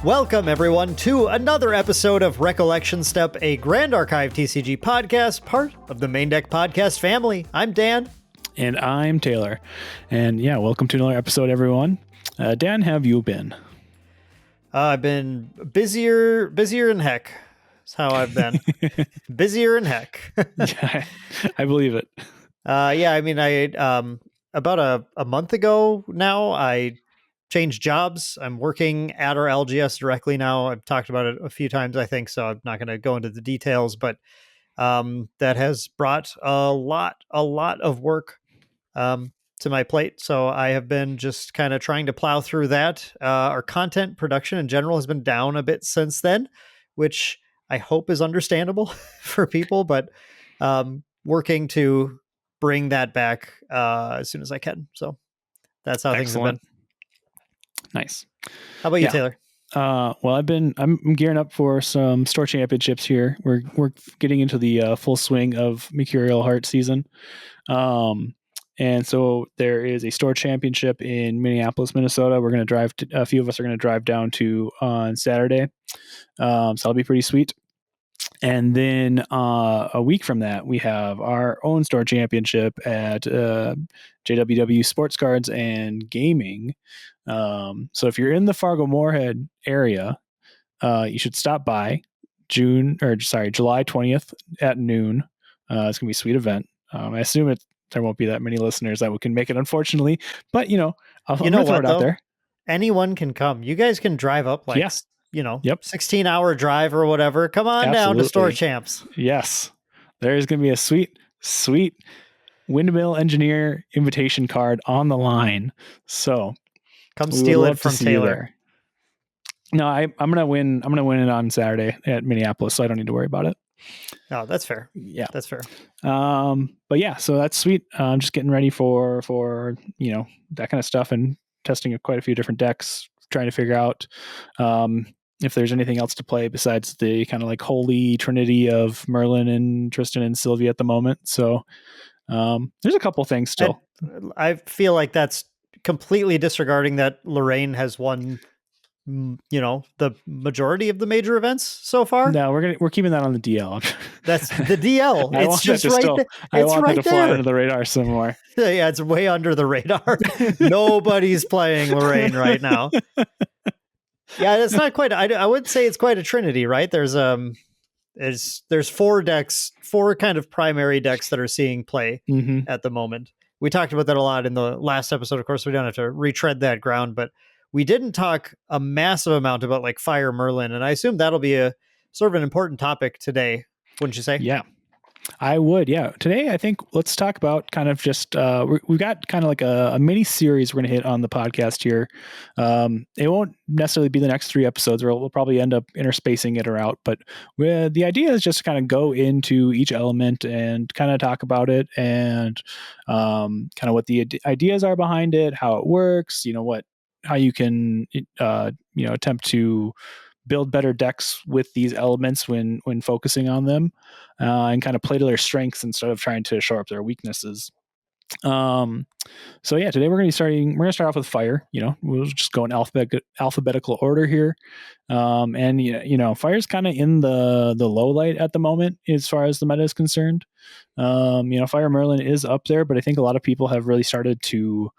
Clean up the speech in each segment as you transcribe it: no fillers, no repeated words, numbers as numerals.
Welcome, everyone, to another episode of Recollection Step, a Grand Archive TCG podcast, part of the Maindeck podcast family. I'm Dan. And I'm Taylor. And yeah, welcome to another episode, everyone. Dan, how have you been? I've been busier than heck. That's how I've been. Busier than heck. Yeah, I believe it. About a month ago now, I changed jobs. I'm working at our LGS directly now. I've talked about it a few times, I think, so I'm not going to go into the details, but that has brought a lot of work to my plate. So I have been just kind of trying to plow through that. Our content production in general has been down a bit since then, which I hope is understandable for people, but working to bring that back as soon as I can. So that's how things have been. Nice. How about you, Taylor? Well, I'm gearing up for some store championships here. We're getting into the full swing of Mercurial Heart season. And so there is a store championship in Minneapolis, Minnesota. We're going to a few of us are going to drive down to on Saturday. So that'll be pretty sweet. And then a week from that, we have our own store championship at JWW Sports Cards and Gaming. So if you're in the Fargo-Moorhead area, you should stop by July 20th at noon. It's gonna be a sweet event. I assume there won't be that many listeners that can make it, unfortunately, but I'll throw it out there. Anyone can come. You guys can drive up 16-hour drive or whatever. Come on down to Store Champs. Yes. There's going to be a sweet windmill engineer invitation card on the line. So come steal it from Taylor. No, I'm going to win. I'm going to win it on Saturday at Minneapolis, so I don't need to worry about it. Oh, that's fair. Yeah, that's fair. But yeah, so that's sweet. I'm just getting ready for that kind of stuff and testing quite a few different decks, trying to figure out if there's anything else to play besides the kind of like holy trinity of Merlin and Tristan and Sylvia at the moment. So there's a couple things still. I feel like that's completely disregarding that Lorraine has won, the majority of the major events so far. No, we're keeping that on the DL. That's the DL. It's just right there. I want that to fly under the radar some more. Yeah, it's way under the radar. Nobody's playing Lorraine right now. Yeah, it's not quite. I would say it's quite a trinity, right? There's four decks, four kind of primary decks that are seeing play at the moment. We talked about that a lot in the last episode. Of course, we don't have to retread that ground, but we didn't talk a massive amount about like Fire Merlin, and I assume that'll be a sort of an important topic today, wouldn't you say? Yeah, I would. Yeah. Today, I think let's talk about kind of just, we've got kind of like a mini series we're going to hit on the podcast here. It won't necessarily be the next 3 episodes. We'll probably end up interspacing it or out, but the idea is just to kind of go into each element and kind of talk about it and kind of what the ideas are behind it, how it works, how you can, attempt to build better decks with these elements when focusing on them, and kind of play to their strengths instead of trying to shore up their weaknesses. So yeah, today we're going to start off with fire. We'll just go in alphabetical order here. And fire's kind of in the low light at the moment as far as the meta is concerned. Fire Merlin is up there, but I think a lot of people have really started to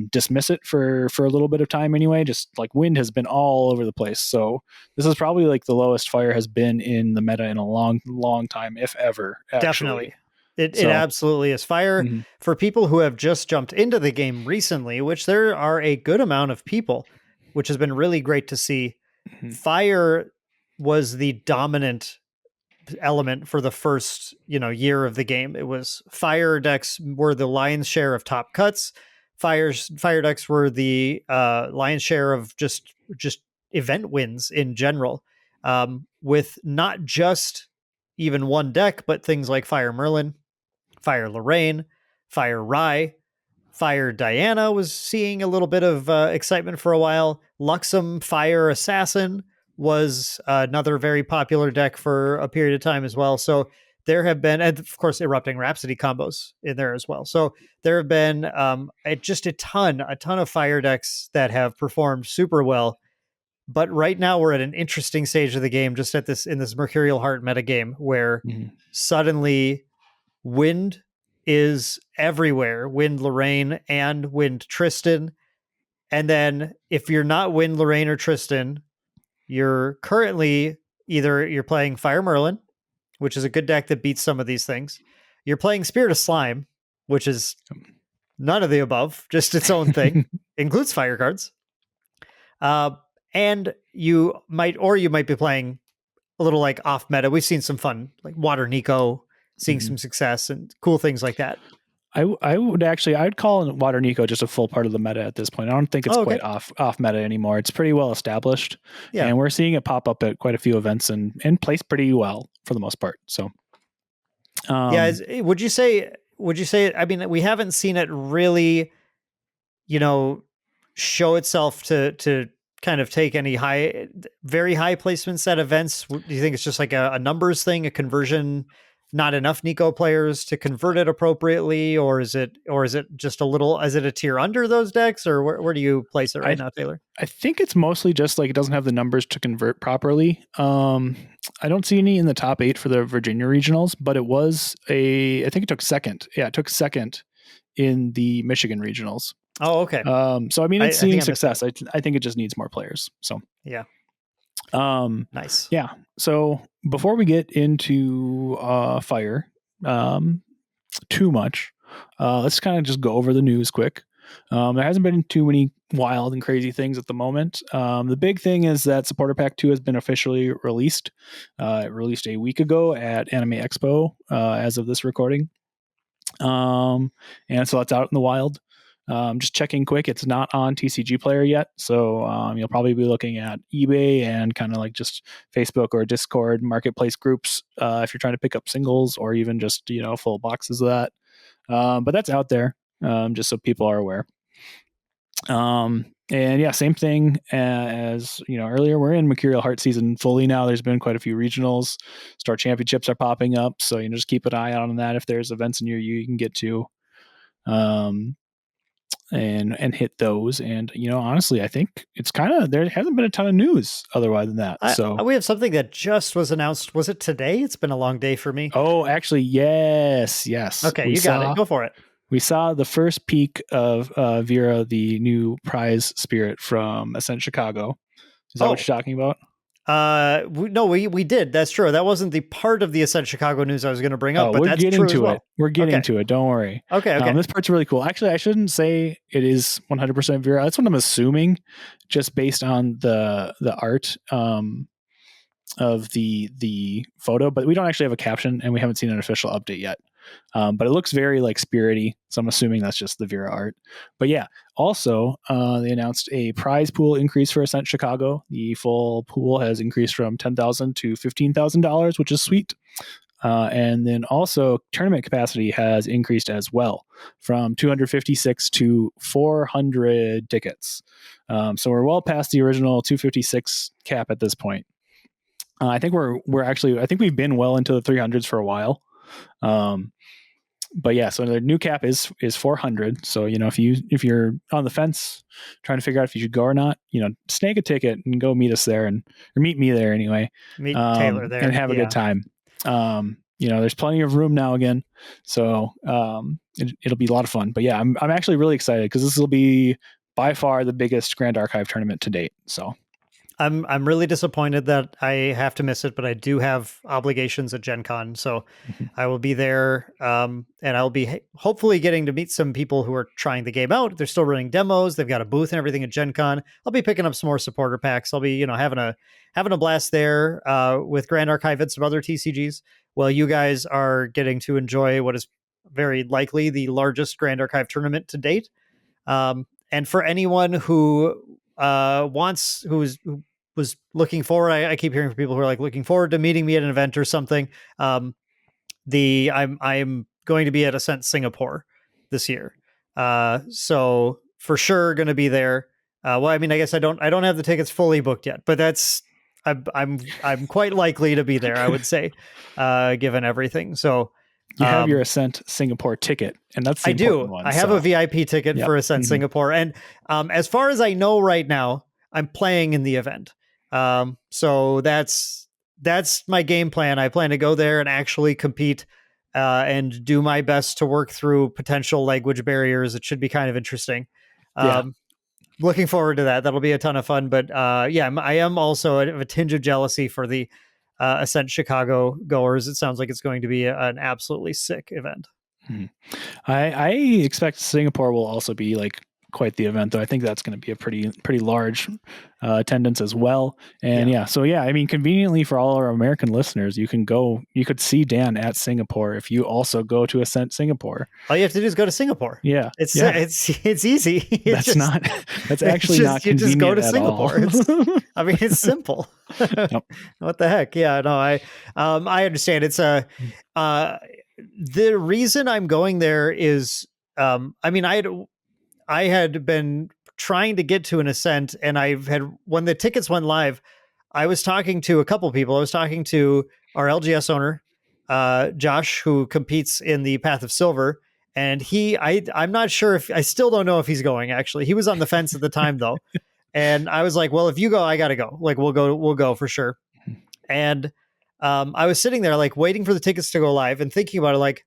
dismiss it for a little bit of time anyway. Just like wind has been all over the place. So this is probably like the lowest fire has been in the meta in a long time, if ever. Actually. Definitely. It absolutely is. Fire, for people who have just jumped into the game recently, which there are a good amount of people, which has been really great to see. Fire was the dominant element for the first, year of the game. It was fire decks were the lion's share of top cuts. Fire decks were the lion's share of just event wins in general, with not just even one deck, but things like Fire Merlin, Fire Lorraine, Fire Rye, Fire Diana was seeing a little bit of excitement for a while. Luxem Fire Assassin was another very popular deck for a period of time as well. So there have been, and of course, Erupting Rhapsody combos in there as well. So there have been just a ton of fire decks that have performed super well. But right now we're at an interesting stage of the game, just at this in this Mercurial Heart metagame, where suddenly Wind is everywhere. Wind Lorraine and Wind Tristan. And then if you're not Wind Lorraine or Tristan, you're currently either you're playing Fire Merlin, which is a good deck that beats some of these things. You're playing Spirit of Slime, which is none of the above, just its own thing. Includes fire cards. And you might be playing a little like off meta. We've seen some fun, like Water Nico, seeing some success and cool things like that. I'd call Water Nico just a full part of the meta at this point. I don't think it's quite off meta anymore. It's pretty well established. Yeah. And we're seeing it pop up at quite a few events and place pretty well for the most part. So would you say, I mean, we haven't seen it really, show itself to kind of take any very high placements at events. Do you think it's just like a numbers thing, a conversion, not enough Nico players to convert it appropriately, or is it just a little, is it a tier under those decks, or where do you place it right now, Taylor? I think it's mostly just like it doesn't have the numbers to convert properly. I don't see any in the top 8 for the Virginia regionals, but I think it took second. Yeah, it took second in the Michigan regionals. Oh, okay. So I mean, it's seeing success. I think it just needs more players. So yeah. Nice. Yeah. So before we get into fire too much, let's kind of just go over the news quick. There hasn't been too many wild and crazy things at the moment. The big thing is that Supporter Pack 2 has been officially released. It released a week ago at Anime Expo as of this recording. And so that's out in the wild. Just checking quick, it's not on TCG Player yet, so you'll probably be looking at eBay and kind of like just Facebook or Discord marketplace groups if you're trying to pick up singles or even just full boxes of that. But that's out there, just so people are aware. And yeah, same thing as earlier. We're in Mercurial Heart season fully now. There's been quite a few regionals. Star Championships are popping up, so just keep an eye out on that. If there's events near you can get to. And hit those. And honestly, I think it's kind of, there hasn't been a ton of news otherwise than that. So we have something that just was announced. Was it today? It's been a long day for me. Oh, actually, yes. Okay, you got it. Go for it. We saw the first peak of Vera, the new prize spirit from Ascent Chicago. Is that what you're talking about? No, we did. That's true. That wasn't the part of the Ascent Chicago news I was going to bring up, but that's true as well. We're getting to it. Don't worry. Okay. This part's really cool. Actually, I shouldn't say it is 100% Vera. That's what I'm assuming, just based on the art of the photo. But we don't actually have a caption, and we haven't seen an official update yet. But it looks very like spirity, so I'm assuming that's just the Vera art. But yeah, also they announced a prize pool increase for Ascent Chicago. The full pool has increased from $10,000 to $15,000, which is sweet. And then also tournament capacity has increased as well, from 256 to 400 tickets. So we're well past the original 256 cap at this point. I think I think we've been well into the 300s for a while. But yeah, so the new cap is 400. So, if you're on the fence trying to figure out if you should go or not, snag a ticket and go meet us there or meet me there anyway. Meet Taylor there and have a good time. There's plenty of room now again. So, it'll be a lot of fun, but yeah, I'm actually really excited because this will be by far the biggest Grand Archive tournament to date. So I'm really disappointed that I have to miss it, but I do have obligations at Gen Con, so I will be there, and I'll be hopefully getting to meet some people who are trying the game out. They're still running demos. They've got a booth and everything at Gen Con. I'll be picking up some more supporter packs. I'll be having a blast there with Grand Archive and some other TCGs, while you guys are getting to enjoy what is very likely the largest Grand Archive tournament to date. And for anyone who was looking forward. I keep hearing from people who are like looking forward to meeting me at an event or something. I'm going to be at Ascent Singapore this year. So for sure going to be there. Well, I mean, I guess I don't have the tickets fully booked yet, but that's, I'm quite likely to be there, I would say, given everything. So, You have your Ascent Singapore ticket, and that's the I important do. one. I have a VIP ticket Yep. for Ascent Singapore, and as far as I know right now, I'm playing in the event. So that's my game plan. I plan to go there and actually compete, and do my best to work through potential language barriers. It should be kind of interesting. Yeah. Looking forward to that. That'll be a ton of fun. But yeah, I am also a tinge of jealousy for the Ascent Chicago goers. It sounds like it's going to be an absolutely sick event. I expect Singapore will also be like quite the event, though. I think that's going to be a pretty large attendance as well. And so I mean, conveniently for all our American listeners, you could see Dan at Singapore if you also go to Ascent Singapore. All you have to do is go to Singapore. Yeah, it's easy. That's actually not convenient. You just go to Singapore. I mean, it's simple. Yep. What the heck? Yeah, no, I understand. It's the reason I'm going there is, I mean, I had been trying to get to an Ascent, and when the tickets went live, I was talking to a couple people. I was talking to our LGS owner, Josh, who competes in the Path of Silver, and I'm not sure I still don't know if he's going. Actually, he was on the fence at the time though, and I was like, well, if you go, I gotta go. Like, we'll go for sure. And I was sitting there like waiting for the tickets to go live and thinking about it, like,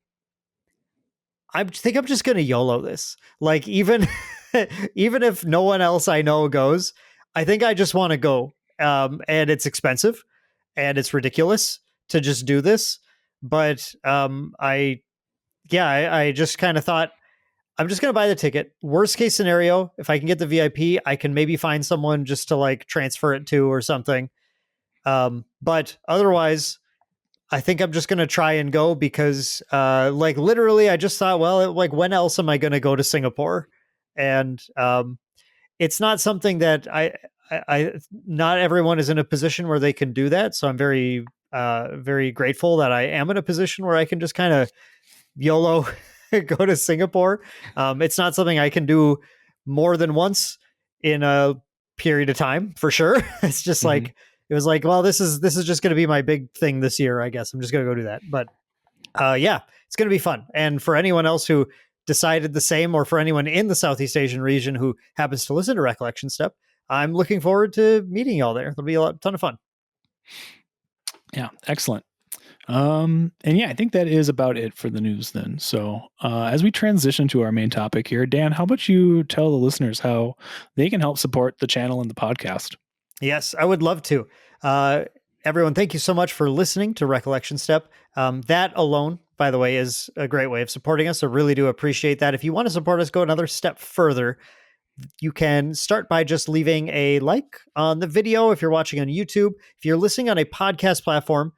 I think I'm just going to YOLO this. Like, even if no one else I know goes, I think I just want to go. And it's expensive and it's ridiculous to just do this. But I just kind of thought, I'm just going to buy the ticket. Worst case scenario, if I can get the VIP, I can maybe find someone just to like transfer it to or something. But otherwise, I think I'm just going to try and go because, like, literally, I just thought, well, like, when else am I going to go to Singapore? And it's not something that not everyone is in a position where they can do that. So I'm very, very grateful that I am in a position where I can just kind of YOLO go to Singapore. It's not something I can do more than once in a period of time, for sure. It's just like, it was like, well, this is just going to be my big thing this year, I guess. I'm just going to go do that. But yeah, it's going to be fun. And for anyone else who decided the same, or for anyone in the Southeast Asian region who happens to listen to Recollection Step, I'm looking forward to meeting y'all there. It'll be a ton of fun. Yeah, excellent. And yeah, I think that is about it for the news then. So as we transition to our main topic here, Dan, how about you tell the listeners how they can help support the channel and the podcast? Yes, I would love to. Everyone, thank you so much for listening to Recollection Step. That alone, by the way, is a great way of supporting us. I really do appreciate that. If you want to support us, go another step further. You can start by just leaving a like on the video if you're watching on YouTube. If you're listening on a podcast platform,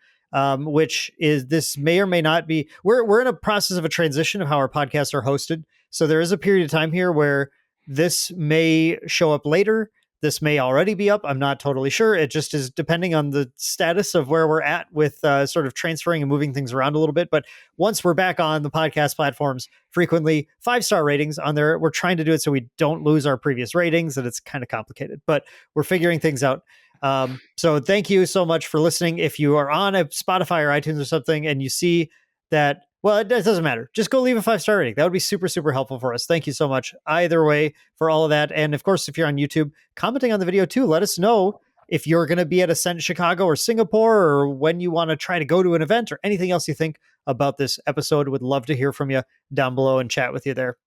which is, this may or may not be, we're in a process of a transition of how our podcasts are hosted. So there is a period of time here where this may show up later. This may already be up. I'm not totally sure. It just is depending on the status of where we're at with sort of transferring and moving things around a little bit. But once we're back on the podcast platforms, frequently 5-star ratings on there. We're trying to do it so we don't lose our previous ratings, and it's kind of complicated, but we're figuring things out. So thank you so much for listening. If you are on a Spotify or iTunes or something and you see that, well, it doesn't matter. Just go leave a 5-star rating. That would be super, super helpful for us. Thank you so much either way for all of that. And of course, if you're on YouTube, commenting on the video too, let us know if you're going to be at Ascent Chicago or Singapore, or when you want to try to go to an event, or anything else you think about this episode. Would love to hear from you down below and chat with you there.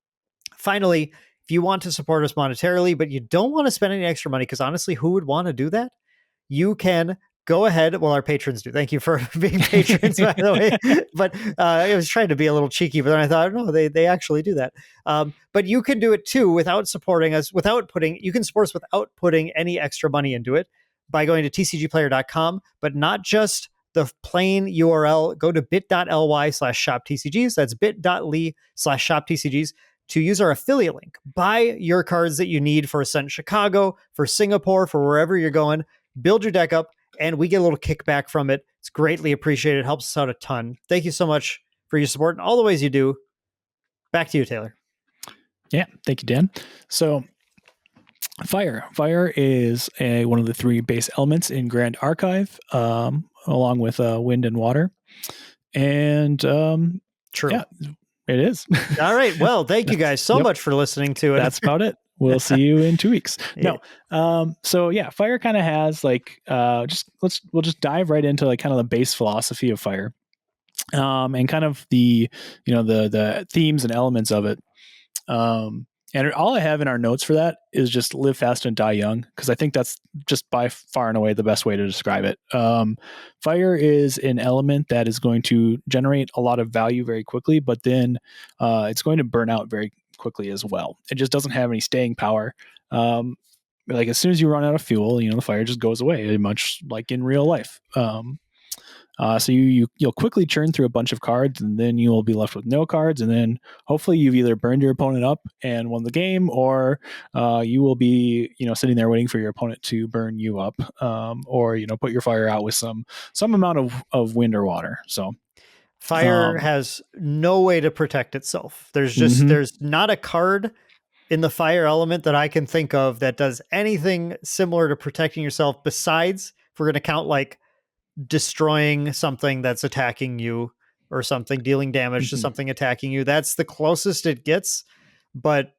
Finally, if you want to support us monetarily, but you don't want to spend any extra money, because honestly, who would want to do that? You can go ahead. Well, our patrons do. Thank you for being patrons, by the way. But I was trying to be a little cheeky, but then I thought, no, they actually do that. But you can do it too without supporting us, you can support us without putting any extra money into it by going to tcgplayer.com, but not just the plain URL. Go to bit.ly/shoptcgs. That's bit.ly/shoptcgs to use our affiliate link. Buy your cards that you need for Ascent Chicago, for Singapore, for wherever you're going. Build your deck up, and we get a little kickback from it. It's greatly appreciated. It helps us out a ton. Thank you so much for your support and all the ways you do. Back to you, Taylor. Yeah, thank you, Dan. So fire is one of the three base elements in Grand Archive, along with wind and water. And True. yeah, it is. All right. Well, thank you guys so Yep, much for listening to it. that's about it. We'll see you in 2 weeks. Yeah. No. So yeah, fire kind of has like we'll just dive right into like kind of the base philosophy of fire. And kind of the the themes and elements of it. And all I have in our notes for that is just live fast and die young, because I think that's just by far and away the best way to describe it. Fire is an element that is going to generate a lot of value very quickly, but then it's going to burn out very quickly as well. It just doesn't have any staying power. Like as soon as you run out of fuel, the fire just goes away, much like in real life. So you'll quickly churn through a bunch of cards, and then you'll be left with no cards, and then hopefully you've either burned your opponent up and won the game, or you will be sitting there waiting for your opponent to burn you up, or put your fire out with some amount of wind or water. So Fire has no way to protect itself. There's not a card in the fire element that I can think of that does anything similar to protecting yourself, besides, if we're going to count like destroying something that's attacking you or something, dealing damage to something attacking you. That's the closest it gets, but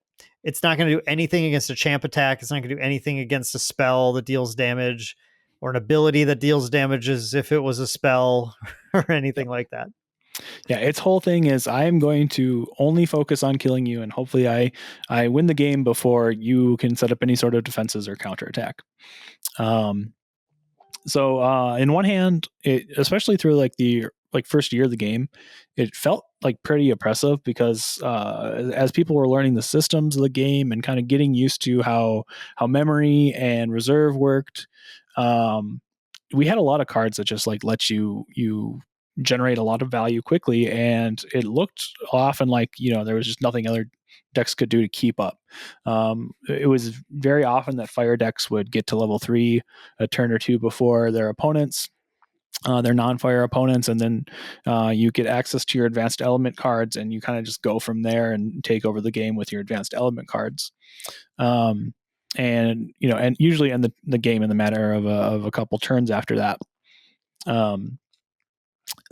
it's not going to do anything against a champ attack. It's not going to do anything against a spell that deals damage, or an ability that deals damage as if it was a spell or anything like that. Yeah, its whole thing is I'm going to only focus on killing you, and hopefully I win the game before you can set up any sort of defenses or counterattack. So in one hand, especially through like the first year of the game, it felt like pretty oppressive, because as people were learning the systems of the game and kind of getting used to how memory and reserve worked, we had a lot of cards that just like let you generate a lot of value quickly, and it looked often like there was just nothing other decks could do to keep up. It was very often that fire decks would get to level 3 a turn or two before their opponents, their non-fire opponents, and then you get access to your advanced element cards, and you kind of just go from there and take over the game with your advanced element cards. And usually end the game in the matter of a couple turns after that.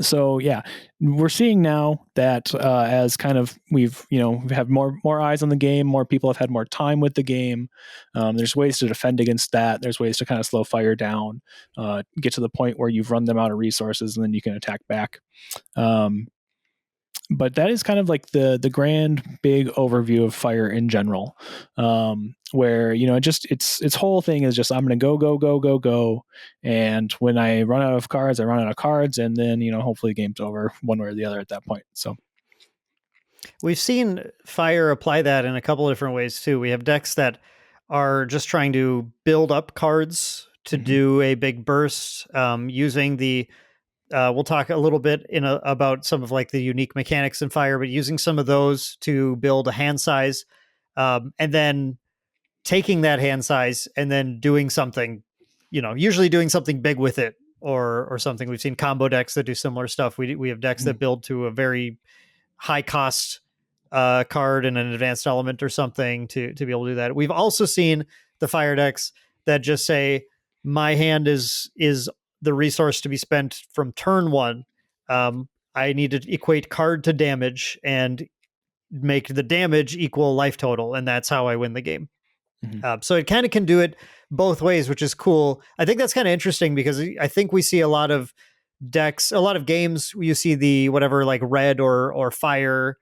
So yeah, we're seeing now that as kind of we've had more eyes on the game, more people have had more time with the game. There's ways to defend against that. There's ways to kind of slow fire down, get to the point where you've run them out of resources, and then you can attack back. But that is kind of like the grand big overview of fire in general, where its whole thing is just I'm going to go, and when I run out of cards, I run out of cards, and then hopefully the game's over one way or the other at that point. So we've seen fire apply that in a couple of different ways too. We have decks that are just trying to build up cards to do a big burst, using the we'll talk a little bit about some of like the unique mechanics in fire, but using some of those to build a hand size, and then taking that hand size and then doing something, usually doing something big with it, or something. We've seen combo decks that do similar stuff. We have decks that build to a very high cost card and an advanced element or something to be able to do that. We've also seen the fire decks that just say my hand is the resource to be spent from turn one. I need to equate card to damage and make the damage equal life total, and that's how I win the game. So it kind of can do it both ways, which is cool. I think that's kind of interesting, because I think we see a lot of decks, a lot of games where you see the whatever like red or fire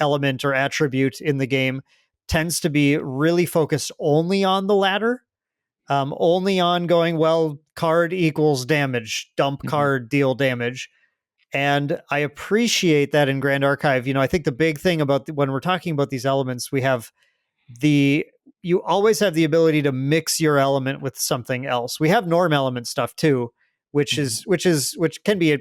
element or attribute in the game tends to be really focused only on the latter, only on going, well, card equals damage, dump card, deal damage. And I appreciate that in Grand Archive. I think the big thing about when we're talking about these elements, we have you always have the ability to mix your element with something else. We have norm element stuff too, which can be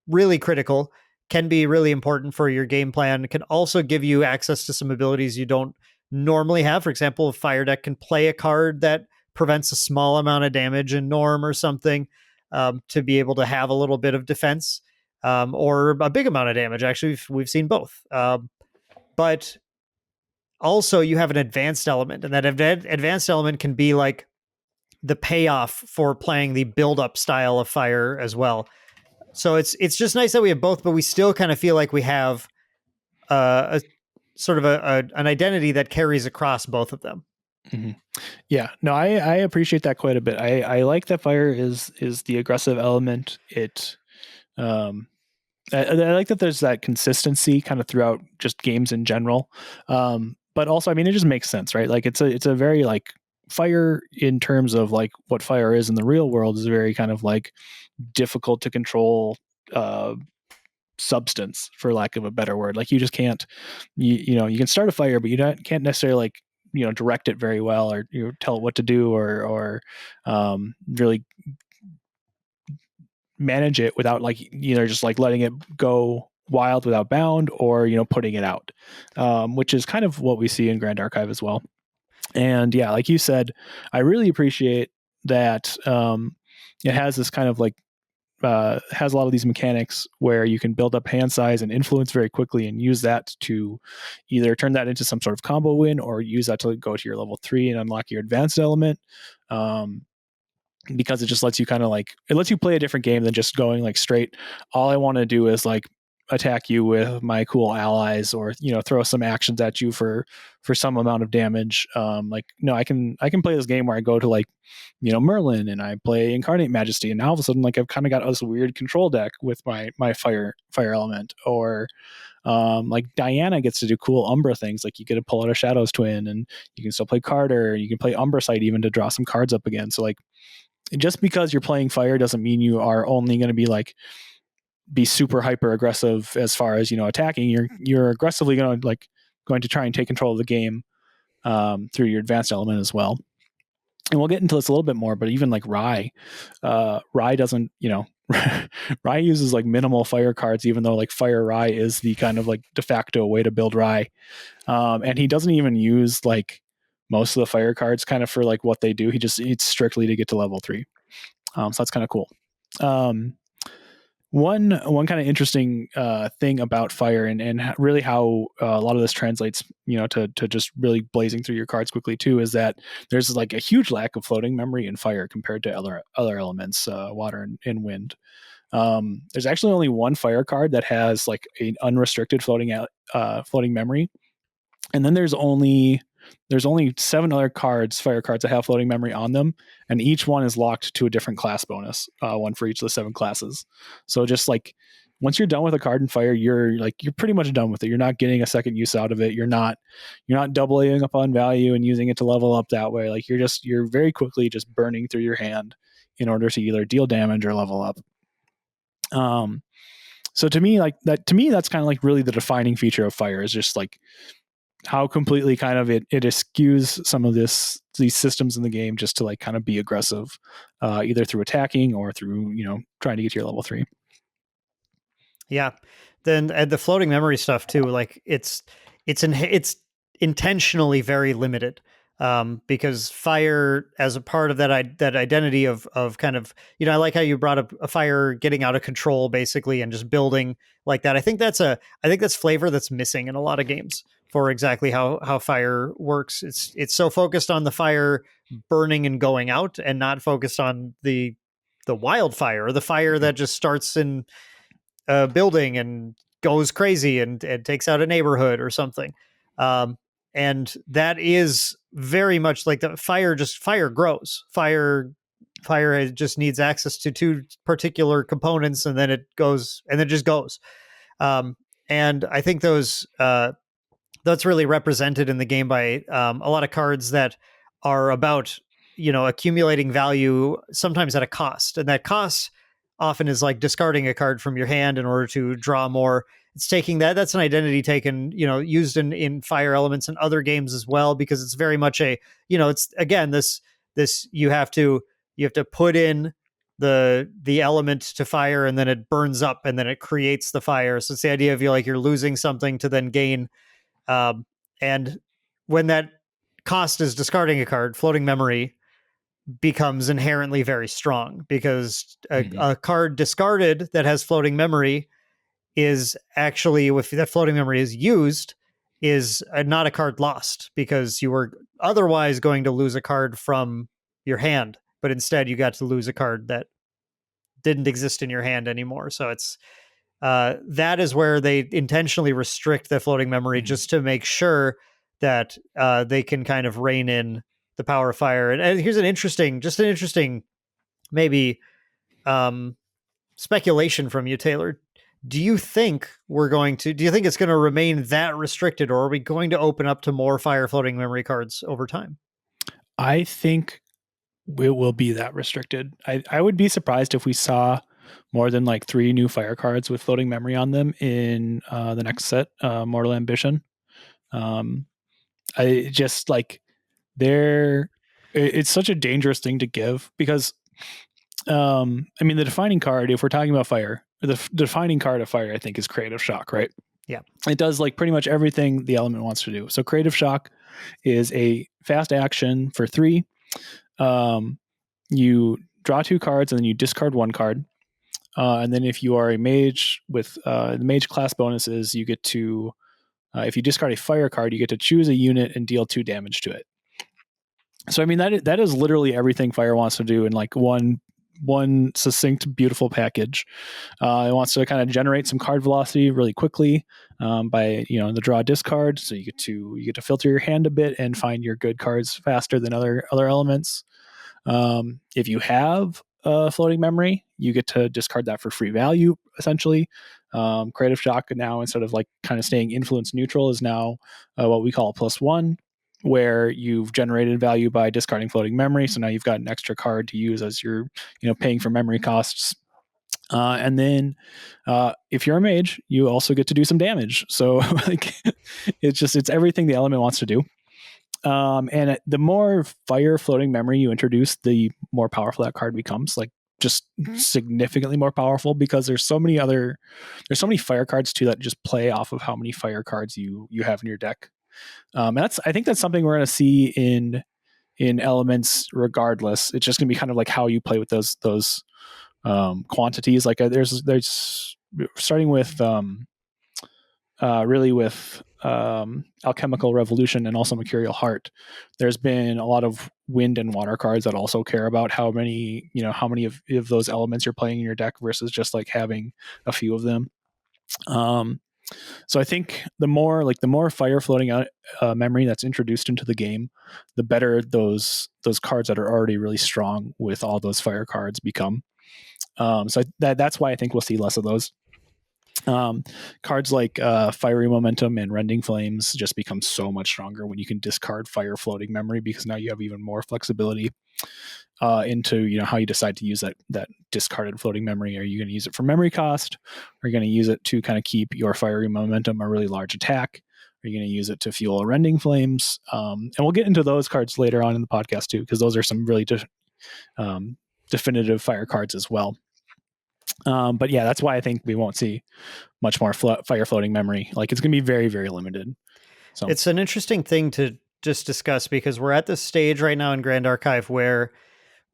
really critical, can be really important for your game plan. It can also give you access to some abilities you don't normally have. For example, a fire deck can play a card that prevents a small amount of damage in norm or something, to be able to have a little bit of defense, or a big amount of damage. Actually, we've seen both. But also you have an advanced element, and that advanced element can be like the payoff for playing the build up style of fire as well. So it's just nice that we have both, but we still kind of feel like we have a sort of an identity that carries across both of them. Mm-hmm. Yeah, no, I appreciate that quite a bit. I like that fire is the aggressive element. I like that there's that consistency kind of throughout just games in general. But also, I mean, it just makes sense, right? Like it's a very like fire in terms of like what fire is in the real world is very kind of like difficult to control substance, for lack of a better word. Like you just can't, you know, you can start a fire, but can't necessarily like, you know, direct it very well, or you know, tell it what to do, or really manage it without like either just like letting it go wild without bound, or you know, putting it out, which is kind of what we see in Grand Archive as well. And yeah, like you said, I really appreciate that it has this kind of like has a lot of these mechanics where you can build up hand size and influence very quickly and use that to either turn that into some sort of combo win, or use that to go to your level 3 and unlock your advanced element. Because it just lets you kind of like, it lets you play a different game than just going like straight, all I want to do is like attack you with my cool allies, or you know, throw some actions at you for some amount of damage. Like no, I can play this game where I go to like, you know, Merlin, and I play Incarnate Majesty, and now all of a sudden like I've kind of got this weird control deck with my fire element. Or like Diana gets to do cool Umbra things, like you get to pull out a Shadow's Twin, and you can still play Carter, you can play Umbra Sight even to draw some cards up again. So like, just because you're playing fire doesn't mean you are only going to be super hyper aggressive as far as, you know, attacking. You're aggressively going to try and take control of the game through your advanced element as well. And we'll get into this a little bit more, but even like Rye doesn't, you know, Rye uses like minimal fire cards, even though like Fire Rye is the kind of like de facto way to build Rye. And he doesn't even use like most of the fire cards kind of for like what they do. It's strictly to get to level 3. So that's kind of cool. One kind of interesting thing about fire, and really how a lot of this translates, you know, to just really blazing through your cards quickly too, is that there's like a huge lack of floating memory in fire compared to other elements, water and wind. There's actually only one fire card that has like an unrestricted floating memory, and then there's only 7 other fire cards that have floating memory on them, and each one is locked to a different class bonus, one for each of the 7 classes. So just like once you're done with a card in fire, you're pretty much done with it. You're not getting a second use out of it. You're not doubling up on value and using it to level up that way. Like you're very quickly just burning through your hand in order to either deal damage or level up. So to me, that's kind of like really the defining feature of fire, is just like how completely kind of it eschews some of these systems in the game just to like kind of be aggressive, either through attacking or through, you know, trying to get to your level 3. Yeah. Then the floating memory stuff too, like it's intentionally very limited, because fire as a part of that identity of kind of, you know, I like how you brought up a fire getting out of control basically and just building like that. I think that's flavor that's missing in a lot of games for exactly how fire works. It's so focused on the fire burning and going out, and not focused on the wildfire, the fire that just starts in a building and goes crazy and takes out a neighborhood or something. And that is very much like the fire grows. Fire just needs access to 2 particular components, and then it just goes. And I think that's really represented in the game by a lot of cards that are about, you know, accumulating value, sometimes at a cost. And that cost often is like discarding a card from your hand in order to draw more. It's taking that's an identity taken, you know, used in fire elements and other games as well, because it's very much a, you know, it's again, this you have to put in the element to fire, and then it burns up, and then it creates the fire. So it's the idea of you're losing something to then gain. And when that cost is discarding a card, floating memory becomes inherently very strong, because a card discarded that has floating memory is actually, if that floating memory is used, is not a card lost, because you were otherwise going to lose a card from your hand, but instead you got to lose a card that didn't exist in your hand anymore. So it's that is where they intentionally restrict the floating memory, just to make sure that they can kind of rein in the power of fire. And here's an interesting maybe speculation from you, Taylor. Do you think it's going to remain that restricted, or are we going to open up to more fire floating memory cards over time? I think it will be that restricted. I would be surprised if we saw more than like 3 new fire cards with floating memory on them in the next set, Mortal Ambition. I just like it's such a dangerous thing to give, because I mean, the defining card, if we're talking about fire, the defining card of fire, I think, is Creative Shock, right? Yeah. It does like pretty much everything the element wants to do. So Creative Shock is a fast action for 3. You draw 2 cards and then you discard 1 card. And then if you are a mage with the mage class bonuses, you get to, if you discard a fire card, you get to choose a unit and deal 2 damage to it. So I mean, that is literally everything fire wants to do in like one succinct, beautiful package. It wants to kind of generate some card velocity really quickly by the draw discard. So you get to filter your hand a bit and find your good cards faster than other elements. If you have floating memory, you get to discard that for free value, essentially. Creative Shock now, instead of like kind of staying influence neutral, is now what we call a +1, where you've generated value by discarding floating memory. So now you've got an extra card to use as you're paying for memory costs. And then if you're a mage, you also get to do some damage. So like it's everything the element wants to do. And the more fire floating memory you introduce, the more powerful that card becomes, like just significantly more powerful, because there's so many fire cards too that just play off of how many fire cards you have in your deck. And I think that's something we're going to see in elements regardless. It's just going to be kind of like how you play with those quantities. Like there's starting with really with Alchemical Revolution and also Mercurial Heart, there's been a lot of wind and water cards that also care about how many of those elements you're playing in your deck versus just like having a few of them. So I think the more fire floating out memory that's introduced into the game, the better those cards that are already really strong with all those fire cards become. So that's why I think we'll see less of those. Cards like Fiery Momentum and Rending Flames just become so much stronger when you can discard fire floating memory, because now you have even more flexibility into how you decide to use that discarded floating memory. Are you going to use it for memory cost? Are you going to use it to kind of keep your Fiery Momentum a really large attack? Are you going to use it to fuel Rending Flames? And we'll get into those cards later on in the podcast too, because those are some really definitive fire cards as well. But yeah, that's why I think we won't see much more fire floating memory. Like it's going to be very, very limited. So it's an interesting thing to just discuss, because we're at this stage right now in Grand Archive where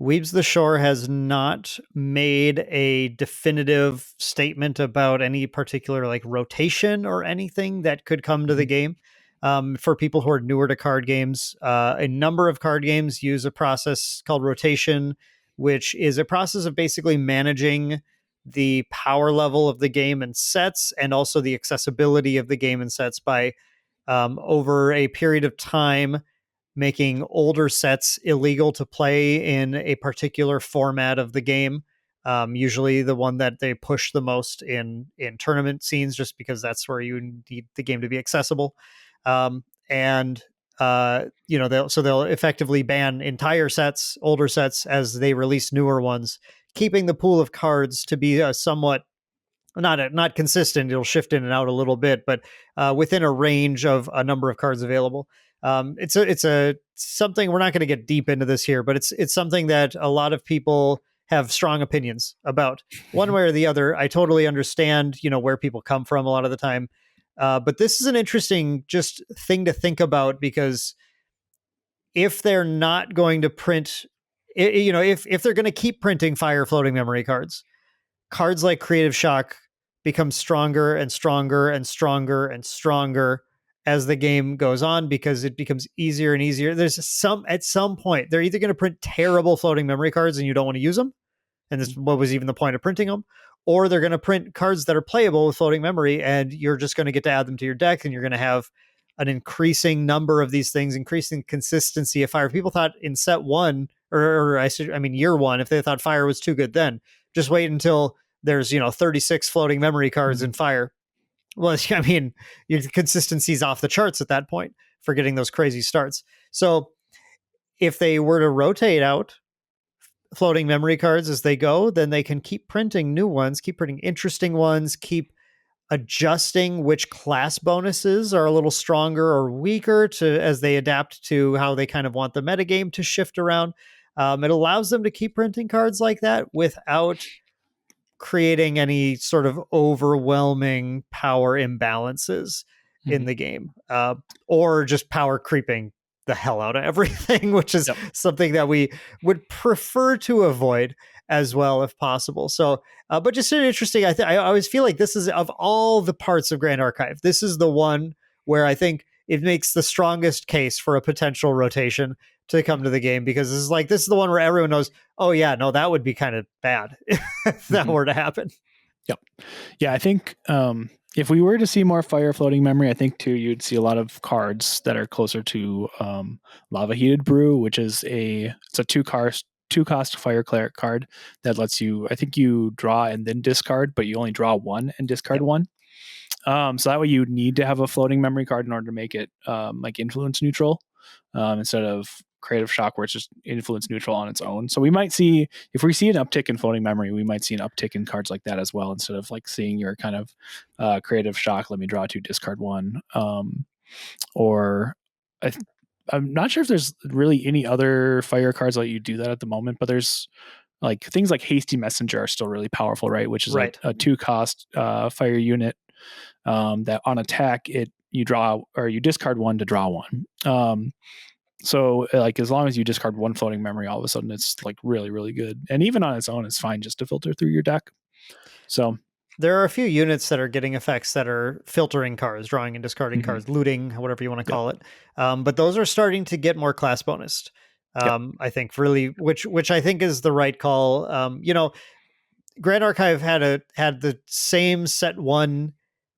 Weebs the Shore has not made a definitive statement about any particular like rotation or anything that could come to the game. For people who are newer to card games, a number of card games use a process called rotation, which is a process of basically managing the power level of the game and sets, and also the accessibility of the game and sets by over a period of time making older sets illegal to play in a particular format of the game. Usually the one that they push the most in tournament scenes, just because that's where you need the game to be accessible. They'll effectively ban entire sets, older sets, as they release newer ones, keeping the pool of cards to be somewhat not consistent. It'll shift in and out a little bit, but within a range of a number of cards available. It's something, we're not going to get deep into this here, but it's something that a lot of people have strong opinions about, one way or the other. I totally understand, where people come from a lot of the time. But this is an interesting just thing to think about, because if they're not going to print, if they're going to keep printing fire floating memory cards like Creative Shock become stronger and stronger and stronger and stronger as the game goes on because it becomes easier and easier. At some point, they're either going to print terrible floating memory cards and you don't want to use them, and this what was even the point of printing them, or they're going to print cards that are playable with floating memory and you're just going to get to add them to your deck, and you're going to have an increasing number of these things, increasing consistency of fire. People thought in set one, I mean year one, if they thought fire was too good, then just wait until there's 36 floating memory cards in fire. Well, I mean, your consistency's off the charts at that point for getting those crazy starts. So if they were to rotate out floating memory cards as they go, then they can keep printing new ones, keep printing interesting ones, keep adjusting which class bonuses are a little stronger or weaker to as they adapt to how they kind of want the metagame to shift around. It allows them to keep printing cards like that without creating any sort of overwhelming power imbalances in the game, or just power creeping the hell out of everything, which is something that we would prefer to avoid as well if possible. So, but just interesting. I always feel like this is, of all the parts of Grand Archive, this is the one where I think it makes the strongest case for a potential rotation to come to the game, because this is the one where everyone knows, oh yeah, no, that would be kind of bad if that were to happen. Yep. Yeah, I think if we were to see more fire floating memory, I think too you'd see a lot of cards that are closer to Lava Heated Brew, which is it's a two cost fire cleric card that lets you, I think you draw and then discard, but you only draw one and discard one. So that way you need to have a floating memory card in order to make it like influence neutral, instead of Creative Shock where it's just influence neutral on its own. So we might see, if we see an uptick in floating memory, we might see an uptick in cards like that as well, instead of like seeing your kind of Creative Shock, let me draw two, discard one. Or I'm not sure if there's really any other fire cards that let you do that at the moment, but there's like things like Hasty Messenger are still really powerful, right? Which is like a 2-cost fire unit that on attack you draw or you discard one to draw one. So like as long as you discard one floating memory, all of a sudden it's like really, really good. And even on its own, it's fine just to filter through your deck. So there are a few units that are getting effects that are filtering cards, drawing and discarding cards, looting, whatever you want to call it. But those are starting to get more class bonused. I think really, which I think is the right call. Grand Archive had the same set one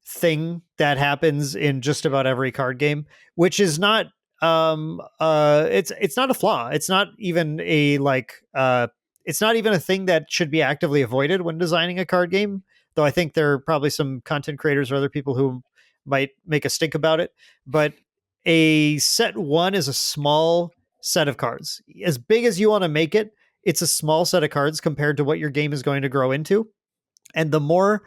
thing that happens in just about every card game, which is not it's not a flaw. It's not even it's not even a thing that should be actively avoided when designing a card game, though I think there are probably some content creators or other people who might make a stink about it. But a set one is a small set of cards. As big as you want to make it, it's a small set of cards compared to what your game is going to grow into. And the more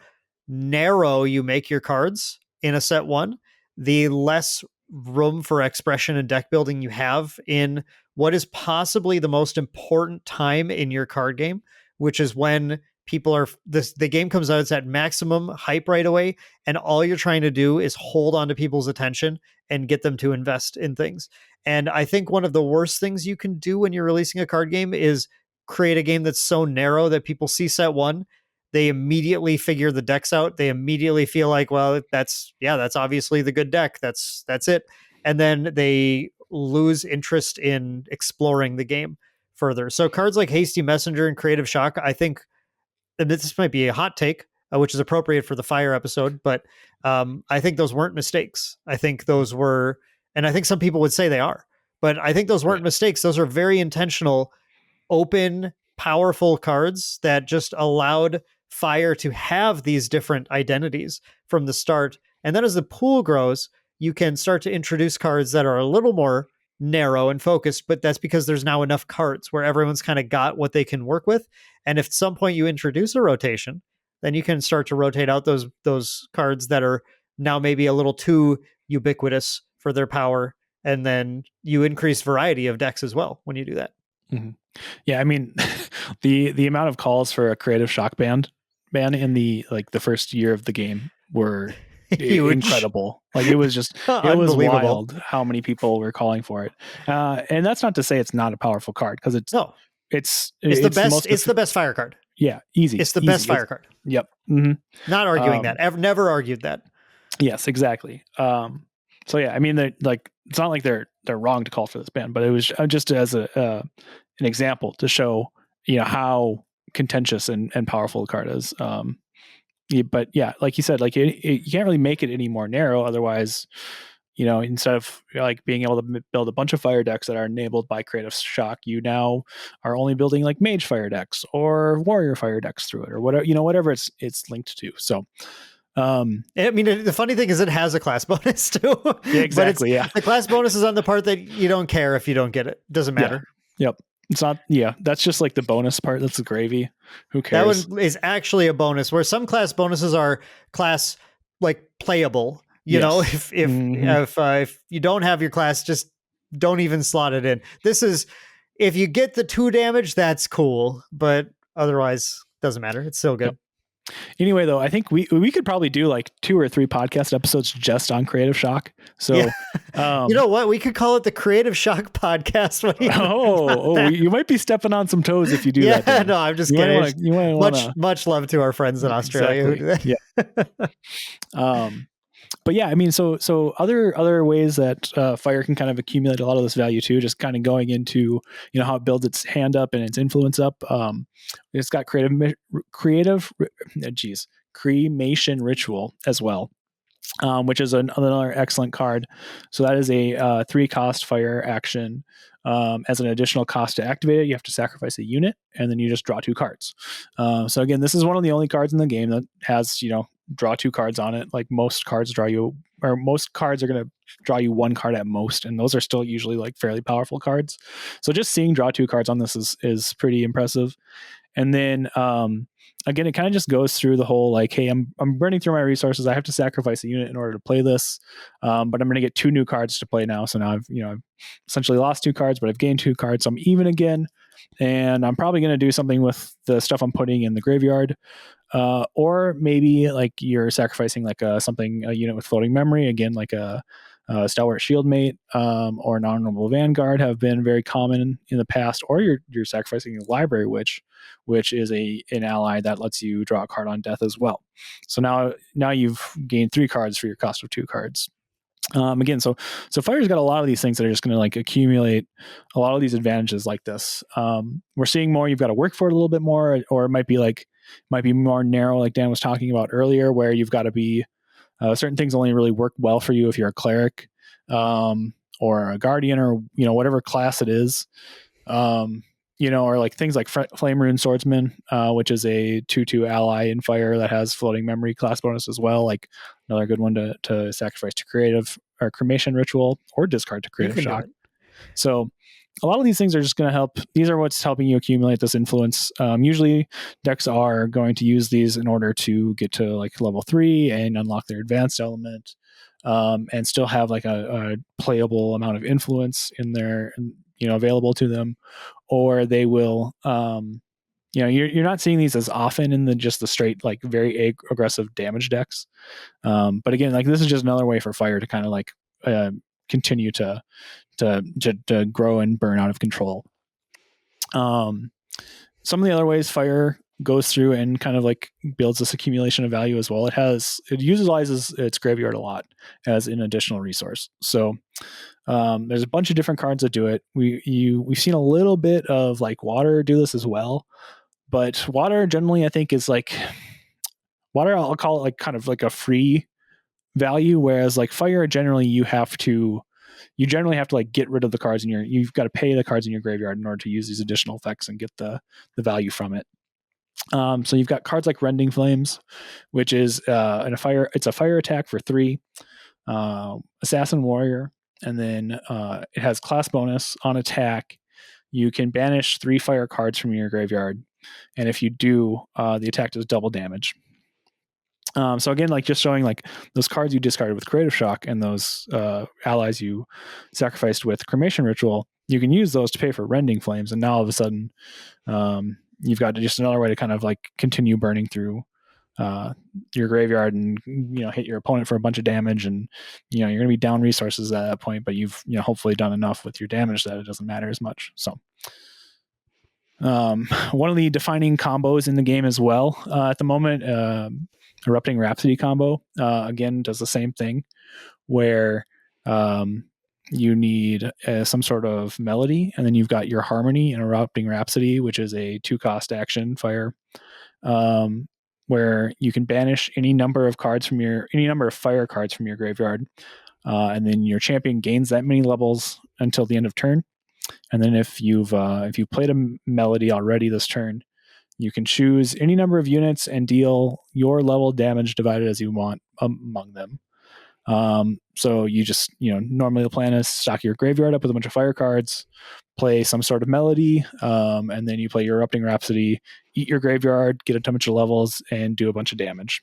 narrow you make your cards in a set one, the less room for expression and deck building you have in what is possibly the most important time in your card game, which is when the game comes out, it's at maximum hype right away, and all you're trying to do is hold on to people's attention and get them to invest in things. And I think one of the worst things you can do when you're releasing a card game is create a game that's so narrow that people see set one, they immediately figure the decks out. They immediately feel like, well, that's obviously the good deck. That's it. And then they lose interest in exploring the game further. So cards like Hasty Messenger and Creative Shock, I think, and this might be a hot take, which is appropriate for the fire episode, but I think those weren't mistakes. I think those were, and I think some people would say they are, but I think those weren't mistakes. Those are very intentional, open, powerful cards that just allowed fire to have these different identities from the start. And then as the pool grows, you can start to introduce cards that are a little more narrow and focused, but that's because there's now enough cards where everyone's kind of got what they can work with. And if at some point you introduce a rotation, then you can start to rotate out those cards that are now maybe a little too ubiquitous for their power. And then you increase variety of decks as well when you do that. Mm-hmm. Yeah, I mean, the amount of calls for a Creative Shock ban in the first year of the game were incredible. Like it was just it was wild how many people were calling for it. And that's not to say it's not a powerful card, because it's the best. It's the best fire card. Yeah, easy. It's the best fire card. Yep. Mm-hmm. Not arguing that. I've never argued that. Yes, exactly. So yeah, I mean, like it's not like they're wrong to call for this ban, but it was just as an example to show how contentious and powerful the card is. But yeah, like you said, like you can't really make it any more narrow. Otherwise, instead of like being able to build a bunch of fire decks that are enabled by Creative Shock, you now are only building like Mage fire decks or Warrior fire decks through it, or whatever it's linked to. So I mean, the funny thing is it has a class bonus too. Yeah, exactly. But the class bonus is on the part that you don't care if you don't get it. Doesn't matter. Yeah. Yep. It's not. Yeah, that's just like the bonus part. That's the gravy. Who cares? That one is actually a bonus. Where some class bonuses are class like playable. You know, if you don't have your class, just don't even slot it in. This is if you get the 2 damage, that's cool, but otherwise doesn't matter. It's still good. Yep. Anyway, though, I think we could probably do like 2 or 3 podcast episodes just on Creative Shock. So, you know what? We could call it the Creative Shock Podcast. You might be stepping on some toes if you do that. Yeah, no, I'm just kidding. Much love to our friends in Australia who do that. Yeah. But yeah, I mean, so other ways that fire can kind of accumulate a lot of this value too, just kind of going into how it builds its hand up and its influence up. It's got cremation ritual as well, which is another excellent card. So that is a 3-cost fire action. As an additional cost to activate it, you have to sacrifice a unit, and then you just draw 2 cards. So again, this is one of the only cards in the game that has draw 2 cards on it. Like most cards are going to draw you 1 card at most, and those are still usually like fairly powerful cards. So just seeing draw 2 cards on this is pretty impressive. And then again, it kind of just goes through the whole like, hey, I'm burning through my resources. I have to sacrifice a unit in order to play this, but I'm going to get 2 new cards to play now. So now I've essentially lost 2 cards, but I've gained 2 cards. So I'm even again, and I'm probably going to do something with the stuff I'm putting in the graveyard. Or maybe like you're sacrificing like a unit with floating memory, again like a Stalwart Shieldmate or an Honorable Vanguard have been very common in the past. Or you're sacrificing a Library Witch, which is an ally that lets you draw a card on death as well. So now you've gained 3 cards for your cost of 2 cards. Again, so Fire's got a lot of these things that are just going to like accumulate a lot of these advantages like this. We're seeing more. You've got to work for it a little bit more, or it might be more narrow, like Dan was talking about earlier, where you've got to be certain things only really work well for you if you're a cleric or a guardian or whatever class it is. Or like things like Flame Rune Swordsman, which is a 2/2 ally in fire that has floating memory class bonus as well. Like another good one to sacrifice to creative or cremation ritual or discard to Creative Shock. So a lot of these things are just going to help. These are what's helping you accumulate this influence. Usually decks are going to use these in order to get to like level 3 and unlock their advanced element, and still have like a playable amount of influence in their, available to them. Or they will, you're not seeing these as often in just the straight, like very aggressive damage decks. But again, like this is just another way for Fire to kind of like continue to grow and burn out of control. Some of the other ways Fire goes through and kind of like builds this accumulation of value as well. It utilizes its graveyard a lot as an additional resource. So there's a bunch of different cards that do it. We've seen a little bit of like Water do this as well, but Water generally I think is like Water. I'll call it like kind of like a free value, whereas like Fire generally you generally have to like get rid of the cards you've got to pay the cards in your graveyard in order to use these additional effects and get the value from it. So you've got cards like Rending Flames, which is it's a fire attack for 3, Assassin Warrior, and then it has class bonus on attack. You can banish 3 fire cards from your graveyard, and if you do, the attack does double damage. So again, like just showing like those cards you discarded with Creative Shock and those allies you sacrificed with Cremation Ritual, you can use those to pay for Rending Flames, and now all of a sudden you've got just another way to kind of like continue burning through your graveyard and hit your opponent for a bunch of damage, and you're going to be down resources at that point, but you've hopefully done enough with your damage that it doesn't matter as much. So one of the defining combos in the game as well at the moment, Erupting Rhapsody combo, again does the same thing, where You need some sort of melody, and then you've got your harmony and Erupting Rhapsody, which is a 2-cost action fire, where you can banish any number of fire cards from your graveyard, and then your champion gains that many levels until the end of turn. And then if you've played a melody already this turn, you can choose any number of units and deal your level damage divided as you want among them. So you just, normally the plan is stock your graveyard up with a bunch of fire cards, play some sort of melody, and then you play your Erupting Rhapsody, eat your graveyard, get a bunch of levels, and do a bunch of damage.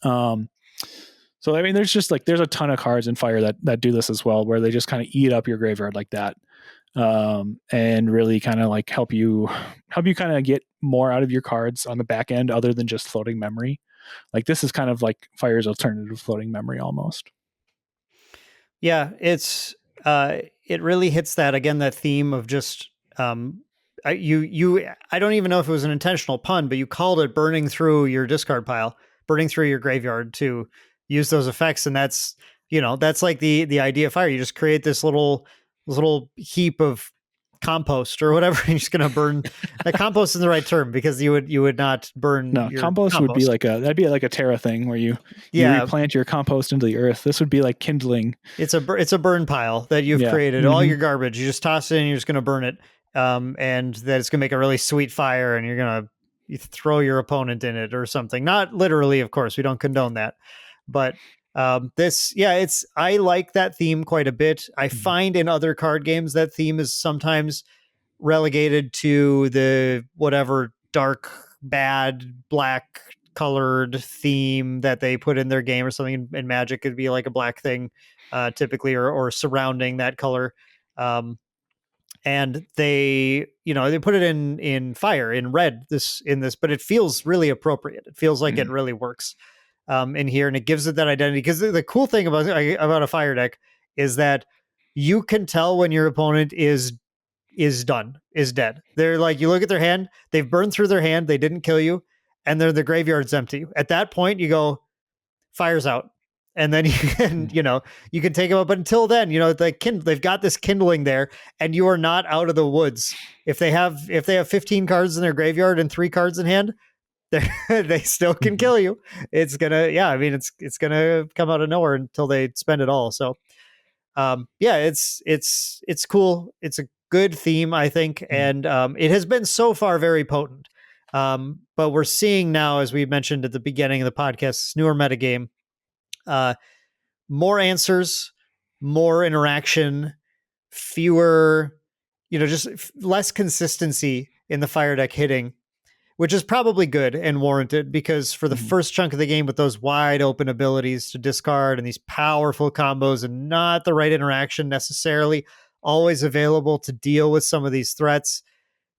So I mean, there's a ton of cards in Fire that do this as well, where they just kind of eat up your graveyard like that, and really kind of like help you kind of get more out of your cards on the back end, other than just floating memory. Like this is kind of like Fire's alternative to floating memory almost. Yeah, it really hits that theme of just I don't even know if it was an intentional pun, but you called it burning through your discard pile, burning through your graveyard to use those effects, and that's like the idea of Fire. You just create this little heap of compost or whatever. You're just gonna burn. That compost is the right term, because you would not burn. No, your compost would be that'd be like a Terra thing where you replant your compost into the earth. This would be like kindling. It's a burn pile that you've created. All your garbage, you just toss it in, and you're just gonna burn it. And that it's gonna make a really sweet fire, and you're gonna throw your opponent in it or something. Not literally, of course, we don't condone that. But I like that theme quite a bit. I find in other card games that theme is sometimes relegated to the whatever dark, bad, black colored theme that they put in their game or something. In Magic, it'd be like a black thing, typically, or surrounding that color. And they put it in Fire, in red, but it feels really appropriate. It feels like it really works in here, and it gives it that identity. Because the cool thing about a Fire deck is that you can tell when your opponent is dead. They're like, you look at their hand, they've burned through their hand, they didn't kill you, and the graveyard's empty. At that point, you go, Fire's out. And then you can, you can take them up. But until then, they've got this kindling there, and you are not out of the woods. If they have 15 cards in their graveyard and 3 cards in hand, they still can kill you. It's gonna, it's gonna come out of nowhere until they spend it all. So, it's cool. It's a good theme, I think, and it has been so far very potent. But we're seeing now, as we mentioned at the beginning of the podcast, this newer metagame. More answers, more interaction, fewer, just less consistency in the Fire deck hitting, which is probably good and warranted, because for the first chunk of the game, with those wide open abilities to discard and these powerful combos and not the right interaction necessarily always available to deal with some of these threats,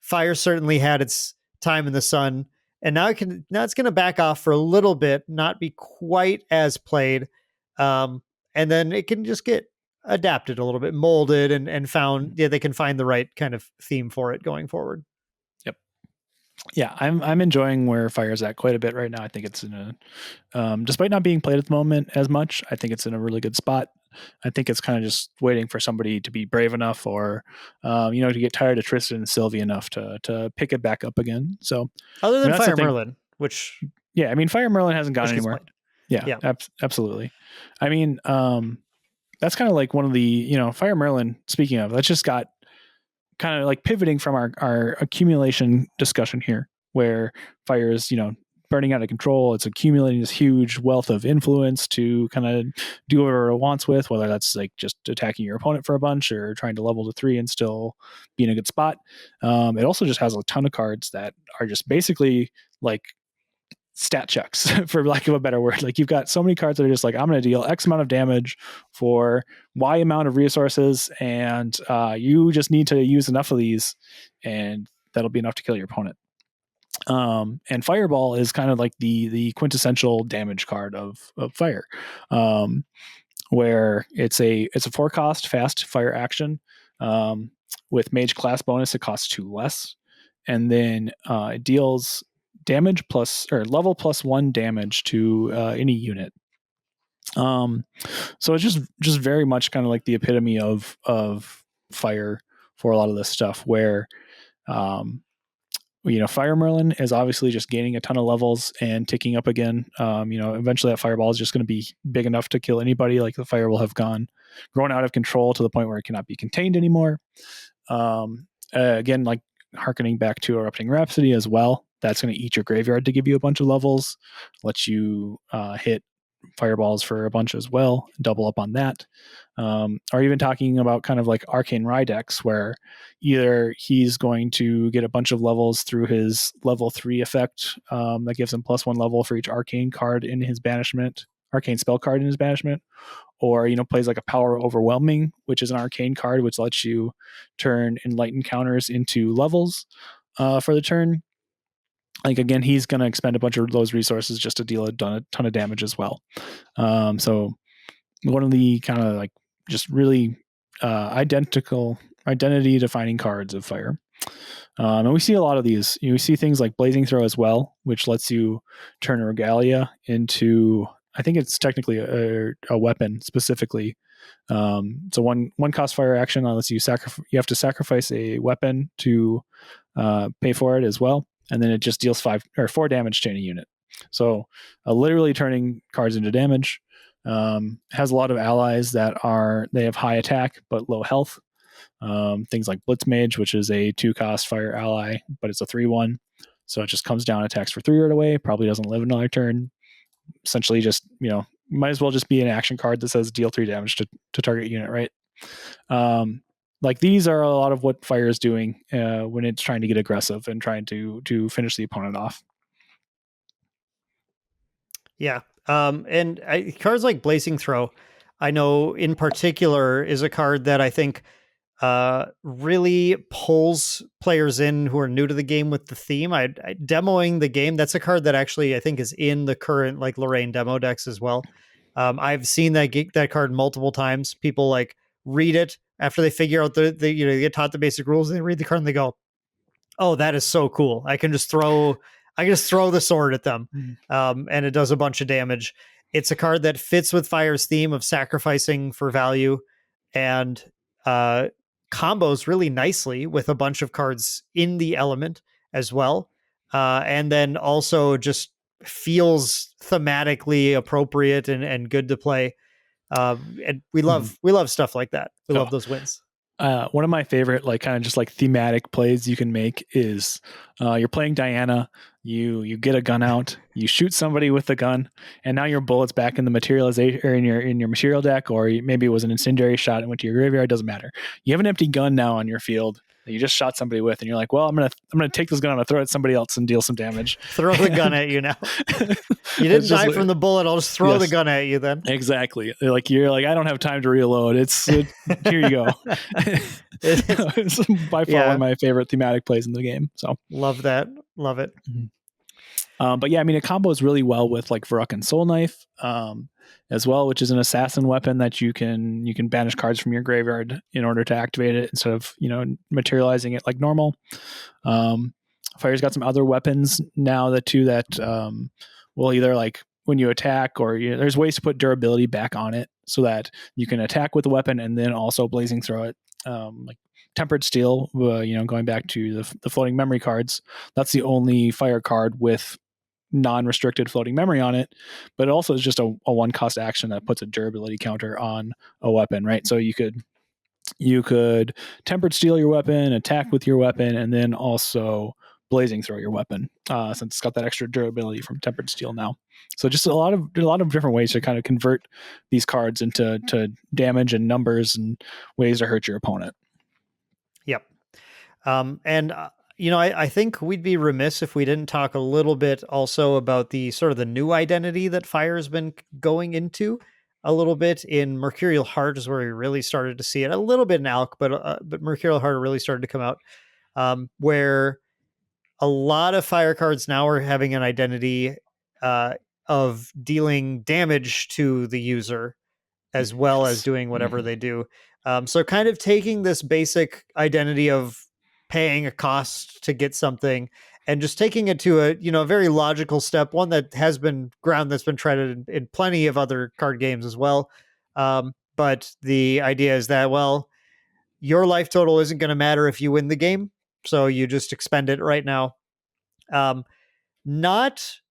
Fire certainly had its time in the sun. And now it's going to back off for a little bit, not be quite as played. And then it can just get adapted a little bit, molded, and found, they can find the right kind of theme for it going forward. Yep. Yeah, I'm enjoying where Fire's at quite a bit right now. I think it's in a, despite not being played at the moment as much, I think it's in a really good spot. I think it's kind of just waiting for somebody to be brave enough, or to get tired of Tristan and Sylvie enough to pick it back up again. So other than Fire Merlin, which Fire Merlin hasn't gone anywhere. Yeah. Absolutely. I mean, that's kind of like one of the Fire Merlin. Speaking of, that's just got kind of like pivoting from our accumulation discussion here, where Fire is burning out of control. It's accumulating this huge wealth of influence to kind of do whatever it wants with, whether that's like just attacking your opponent for a bunch or trying to level to 3 and still be in a good spot. It also just has a ton of cards that are just basically like stat checks, for lack of a better word. Like, you've got so many cards that are just like, I'm going to deal X amount of damage for Y amount of resources, and you just need to use enough of these, and that'll be enough to kill your opponent. And Fireball is kind of like the quintessential damage card of Fire, where it's a 4-cost fast fire action, with Mage class bonus. It costs 2 less, and then it deals damage plus, or level plus 1 damage to any unit. Um, so it's just very much kind of like the epitome of fire for a lot of this stuff, where um, Fire Merlin is obviously just gaining a ton of levels and ticking up again. Eventually that fireball is just going to be big enough to kill anybody. Like the fire will have grown out of control to the point where it cannot be contained anymore. Again, like harkening back to Erupting Rhapsody as well. That's going to eat your graveyard to give you a bunch of levels, let you hit fireballs for a bunch as well, double up on that. Or even talking about kind of like Arcane Rydex, where either he's going to get a bunch of levels through his level 3 effect that gives him +1 level for each arcane card in his banishment, arcane spell card in his banishment, or plays like a Power Overwhelming, which is an arcane card which lets you turn enlightened counters into levels for the turn. Like again, he's going to expend a bunch of those resources just to deal a ton of damage as well. So one of the kind of like just really identity defining cards of fire. And we see a lot of these. We see things like Blazing Throw as well, which lets you turn Regalia into, I think it's technically a weapon specifically. So one cost fire action unless you have to sacrifice a weapon to pay for it as well, and then it just deals 4 damage to any unit. So literally turning cards into damage. Has a lot of allies that they have high attack but low health. Things like Blitzmage, which is a 2-cost fire ally, but it's a 3/1. So it just comes down, attacks for 3 right away, probably doesn't live another turn. Essentially just, might as well just be an action card that says deal 3 damage to target unit, right? Like these are a lot of what fire is doing when it's trying to get aggressive and trying to finish the opponent off. Yeah. Cards like Blazing Throw, I know in particular, is a card that I think really pulls players in who are new to the game with the theme. I demoing the game, that's a card that actually I think is in the current like Lorraine demo decks as well. I've seen that card multiple times. People like read it after they figure out they get taught the basic rules, and they read the card and they go, "Oh, that is so cool! I can just throw the sword at them, and it does a bunch of damage." It's a card that fits with Fire's theme of sacrificing for value, and combos really nicely with a bunch of cards in the element as well, and then also just feels thematically appropriate and good to play. And we love stuff like that. We love those wins. One of my favorite, like kind of just like thematic plays you can make is you're playing Diana, you get a gun out, you shoot somebody with the gun, and now your bullet's back in the materialization or in your material deck, or maybe it was an incendiary shot and went to your graveyard. Doesn't matter. You have an empty gun now on your field that you just shot somebody with, and you're like, well, I'm gonna take this gun and throw it at somebody else and deal some damage. Throw the gun at you now. You didn't die from the bullet. I'll just throw the gun at you then. Exactly. You're like, I don't have time to reload. Here you go. It's by far one of my favorite thematic plays in the game. So love that. Love it. But yeah, I mean, it combos really well with like Varrock Soul Knife as well, which is an assassin weapon that you can banish cards from your graveyard in order to activate it instead of materializing it like normal. Fire's got some other weapons now that will either like when you attack or there's ways to put durability back on it so that you can attack with the weapon and then also Blazing Throw it. Like Tempered Steel, going back to the floating memory cards, that's the only fire card with non-restricted floating memory on it, but it also is just a 1-cost action that puts a durability counter on a weapon, right? So you could Tempered Steel your weapon, attack with your weapon, and then also Blazing Throw your weapon, since it's got that extra durability from Tempered Steel now. So just a lot of different ways to kind of convert these cards into damage and numbers and ways to hurt your opponent. Yep. I think we'd be remiss if we didn't talk a little bit also about the sort of the new identity that Fire has been going into a little bit in Mercurial Heart is where we really started to see it a little bit in Alk, but Mercurial Heart really started to come out, where a lot of Fire cards now are having an identity of dealing damage to the user as well as doing whatever they do. So kind of taking this basic identity of paying a cost to get something and just taking it to a a very logical step, one that has been ground that's been treaded in plenty of other card games as well. But the idea is that, well, your life total isn't going to matter if you win the game, so you just expend it right now. Um, not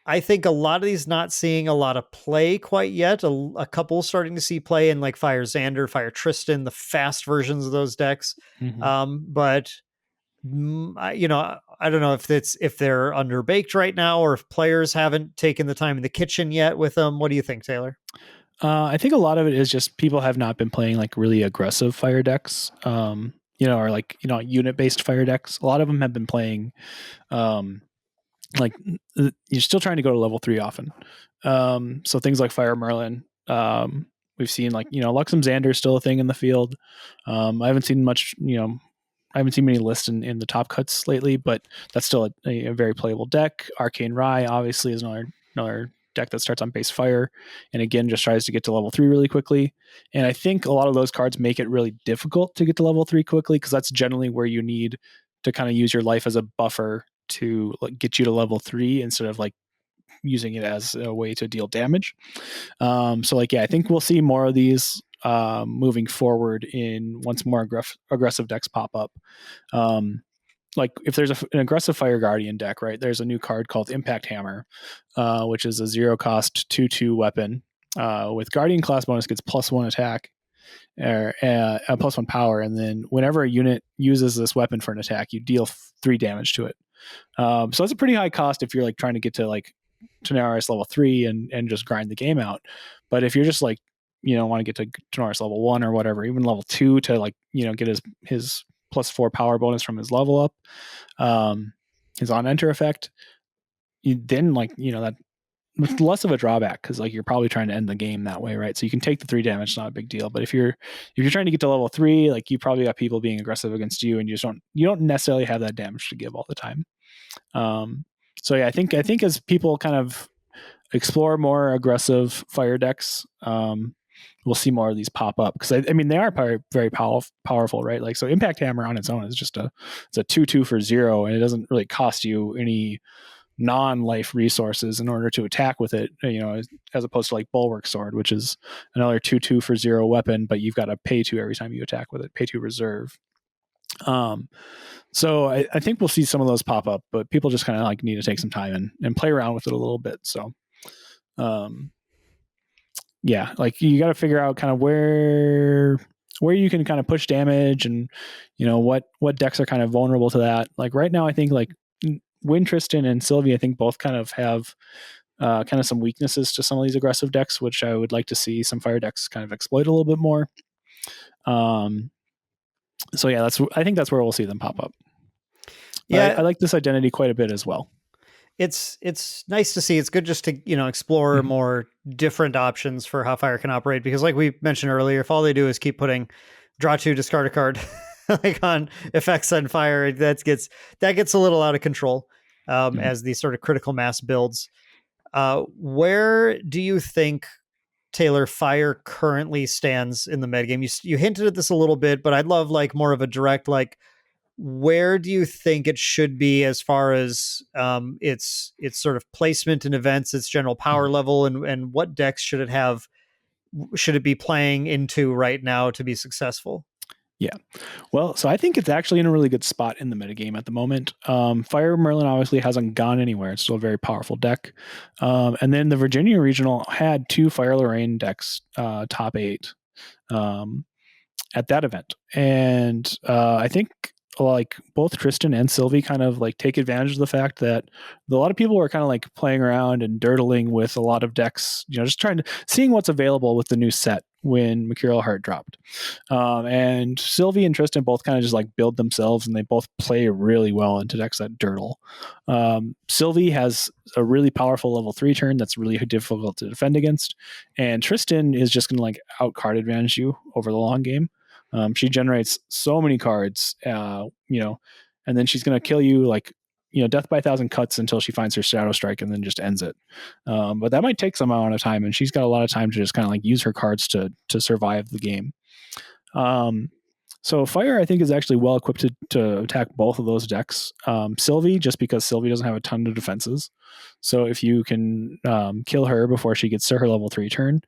I think a lot of these not seeing a lot of play quite yet. A couple starting to see play in like Fire Xander, Fire Tristan, the fast versions of those decks. Mm-hmm. But I don't know if they're underbaked right now or if players haven't taken the time in the kitchen yet with them. What do you think, Taylor? I think a lot of it is just people have not been playing like really aggressive fire decks, or like, unit based fire decks. A lot of them have been playing, like you're still trying to go to level 3 often. So things like Fire Merlin, we've seen like, Luxem Xander is still a thing in the field. I haven't seen much, I haven't seen many lists in the top cuts lately, but that's still a very playable deck. Arcane Rye obviously is another deck that starts on base fire, and again just tries to get to level 3 really quickly. And I think a lot of those cards make it really difficult to get to level 3 quickly, because that's generally where you need to kind of use your life as a buffer to like get you to level 3 instead of like using it as a way to deal damage. So like, yeah, I think we'll see more of these moving forward in once more aggressive decks pop up. Like if there's an aggressive Fire Guardian deck, right, there's a new card called Impact Hammer, which is a 0 cost 2/2 weapon with Guardian class bonus, gets +1 attack or +1 power, and then whenever a unit uses this weapon for an attack, you deal 3 damage to it. So that's a pretty high cost if you're like trying to get to like Tanaris level 3 and just grind the game out. But if you're just like, want to get to Tanaris level 1 or whatever, even level 2 to like, get his +4 power bonus from his level up, his on enter effect, then like, that it's less of a drawback because like you're probably trying to end the game that way, right? So you can take the 3 damage, it's not a big deal. But if you're trying to get to level 3, like you probably got people being aggressive against you, and you don't necessarily have that damage to give all the time. So yeah, I think as people kind of explore more aggressive fire decks, we'll see more of these pop up, because I mean they are very powerful, right? Like, so Impact Hammer on its own is just it's a 2/2 for 0, and it doesn't really cost you any non-life resources in order to attack with it, as opposed to like Bulwark Sword, which is another 2/2 for 0 weapon, but you've got to pay 2 every time you attack with it, pay 2 reserve. So I think we'll see some of those pop up, but people just kind of like need to take some time and play around with it a little bit. So, yeah, like you got to figure out kind of where you can kind of push damage, and what decks are kind of vulnerable to that. Like right now, I think like Tristan and Sylvie, I think both kind of have kind of some weaknesses to some of these aggressive decks, which I would like to see some fire decks kind of exploit a little bit more. So yeah, I think that's where we'll see them pop up. Yeah, I like this identity quite a bit as well. It's nice to see. It's good just to explore more different options for how fire can operate, because like we mentioned earlier, if all they do is keep putting draw 2, discard a card like on effects on fire, that gets a little out of control as these sort of critical mass builds. Where do you think, Taylor, fire currently stands in the metagame? You hinted at this a little bit, but I'd love like more of a direct, like, where do you think it should be as far as its sort of placement in events, its general power level, and what decks should it be playing into right now to be successful? Yeah. Well, so I think it's actually in a really good spot in the metagame at the moment. Fire Merlin obviously hasn't gone anywhere. It's still a very powerful deck. And then the Virginia Regional had 2 Fire Lorraine decks top 8 at that event. And I think like both Tristan and Sylvie kind of like take advantage of the fact that a lot of people were kind of like playing around and dirtling with a lot of decks, just seeing what's available with the new set when Mercurial Heart dropped. And Sylvie and Tristan both kind of just like build themselves, and they both play really well into decks that dirtle. Sylvie has a really powerful level 3 turn that's really difficult to defend against, and Tristan is just going to like out card advantage you over the long game. She generates so many cards, and then she's going to kill you like, death by 1,000 cuts until she finds her Shadow Strike and then just ends it. But that might take some amount of time, and she's got a lot of time to just kind of like use her cards to survive the game. So Fire, I think, is actually well equipped to attack both of those decks. Sylvie, just because Sylvie doesn't have a ton of defenses. So if you can kill her before she gets to her level 3 turn,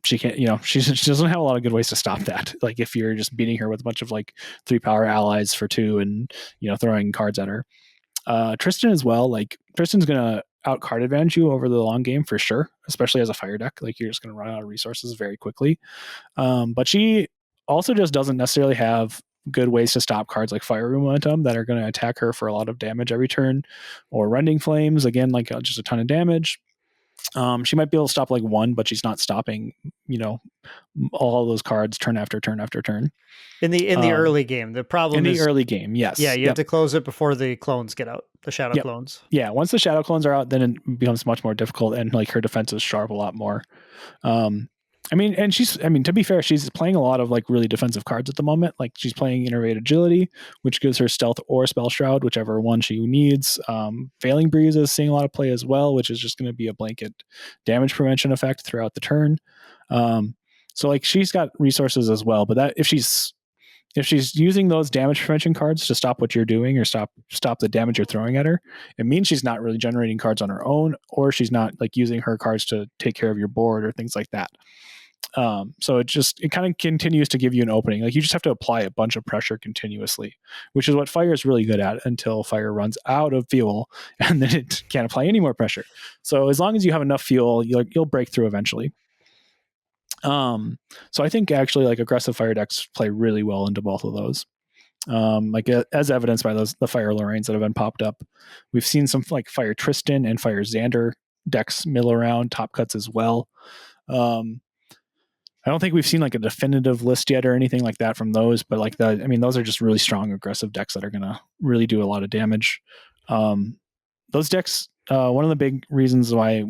she can't, she doesn't have a lot of good ways to stop that. Like if you're just beating her with a bunch of like 3 power allies for 2 and, throwing cards at her. Tristan as well. Like Tristan's going to out card advantage you over the long game for sure, especially as a fire deck. Like you're just going to run out of resources very quickly. But she also just doesn't necessarily have good ways to stop cards like Fire Momentum that are going to attack her for a lot of damage every turn, or Rending Flames, again, like just a ton of damage. She might be able to stop like one, but she's not stopping, all those cards turn after turn after turn. In the early game, the problem is in the early game, yes. Yeah, you have to close it before the clones get out, the shadow clones. Yeah, once the shadow clones are out, then it becomes much more difficult, and like her defenses sharp a lot more. To be fair, she's playing a lot of like really defensive cards at the moment. Like she's playing Innervate Agility, which gives her Stealth or Spell Shroud, whichever one she needs. Failing Breeze is seeing a lot of play as well, which is just going to be a blanket damage prevention effect throughout the turn. So like she's got resources as well, but that if she's using those damage prevention cards to stop what you're doing or stop the damage you're throwing at her, it means she's not really generating cards on her own, or she's not like using her cards to take care of your board or things like that. So it kind of continues to give you an opening. Like you just have to apply a bunch of pressure continuously, which is what Fire is really good at until Fire runs out of fuel and then it can't apply any more pressure. So as long as you have enough fuel, you'll break through eventually. So I think actually like aggressive fire decks play really well into both of those. Like as evidenced by the Fire Lorraines that have been popped up. We've seen some like Fire Tristan and Fire Xander decks mill around, top cuts as well. I don't think we've seen like a definitive list yet or anything like that from those, but like those are just really strong aggressive decks that are going to really do a lot of damage. Those decks, one of the big reasons why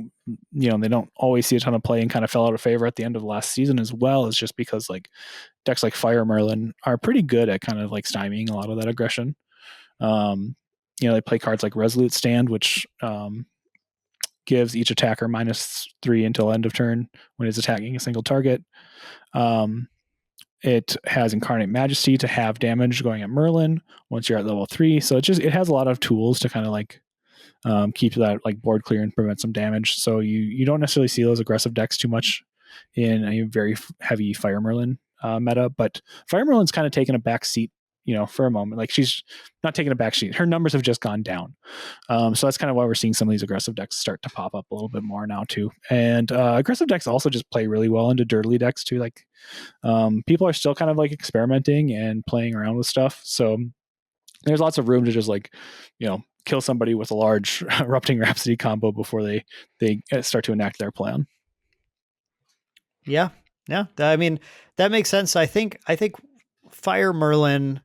they don't always see a ton of play and kind of fell out of favor at the end of last season as well is just because like decks like Fire Merlin are pretty good at kind of like stymieing a lot of that aggression. They play cards like Resolute Stand, which gives each attacker -3 until end of turn when it's attacking a single target. It has Incarnate Majesty to have damage going at Merlin once you're at level 3. So it has a lot of tools to kind of like keep that like board clear and prevent some damage. So you don't necessarily see those aggressive decks too much in a very heavy Fire Merlin meta, but Fire Merlin's kind of taken a back seat, for a moment. Like she's not taking a back seat. Her numbers have just gone down. So that's kind of why we're seeing some of these aggressive decks start to pop up a little bit more now too. And aggressive decks also just play really well into dirtly decks too. Like people are still kind of like experimenting and playing around with stuff. So there's lots of room to just like, kill somebody with a large Erupting Rhapsody combo before they start to enact their plan. Yeah. That makes sense. I think Fire Merlin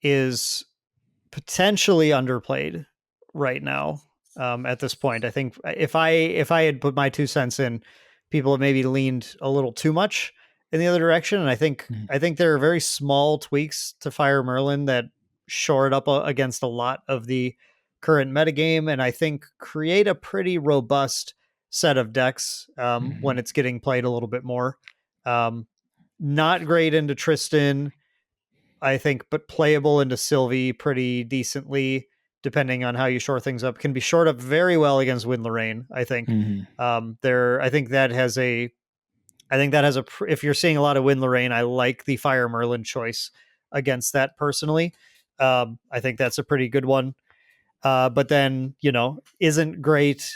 is potentially underplayed right now. At this point, I think if I had put my 2 cents in, people have maybe leaned a little too much in the other direction. And I think there are very small tweaks to Fire Merlin that shore it up against a lot of the current metagame, and I think create a pretty robust set of decks when it's getting played a little bit more. Not great into Tristan, I think, but playable into Sylvie pretty decently, depending on how you shore things up. Can be shored up very well against Wind Lorraine, I think. I think that has a if you're seeing a lot of Wind Lorraine, I like the Fire Merlin choice against that personally. I think that's a pretty good one. But then, isn't great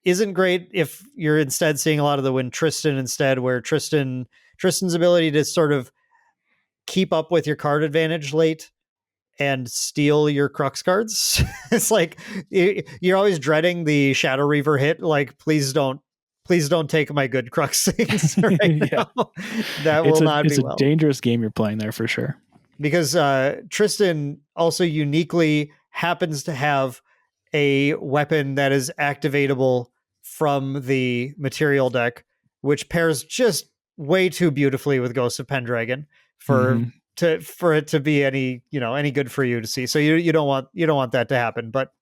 if you're instead seeing a lot of the Wind Tristan instead, where Tristan's ability to sort of keep up with your card advantage late and steal your Crux cards. It's like you're always dreading the Shadow Reaver hit. Like, please don't take my good Crux things right now. That will not be well. It's a dangerous game you're playing there for sure. Because Tristan also uniquely happens to have a weapon that is activatable from the material deck, which pairs just way too beautifully with Ghost of Pendragon for it to be any good for you to see. So you don't want that to happen. But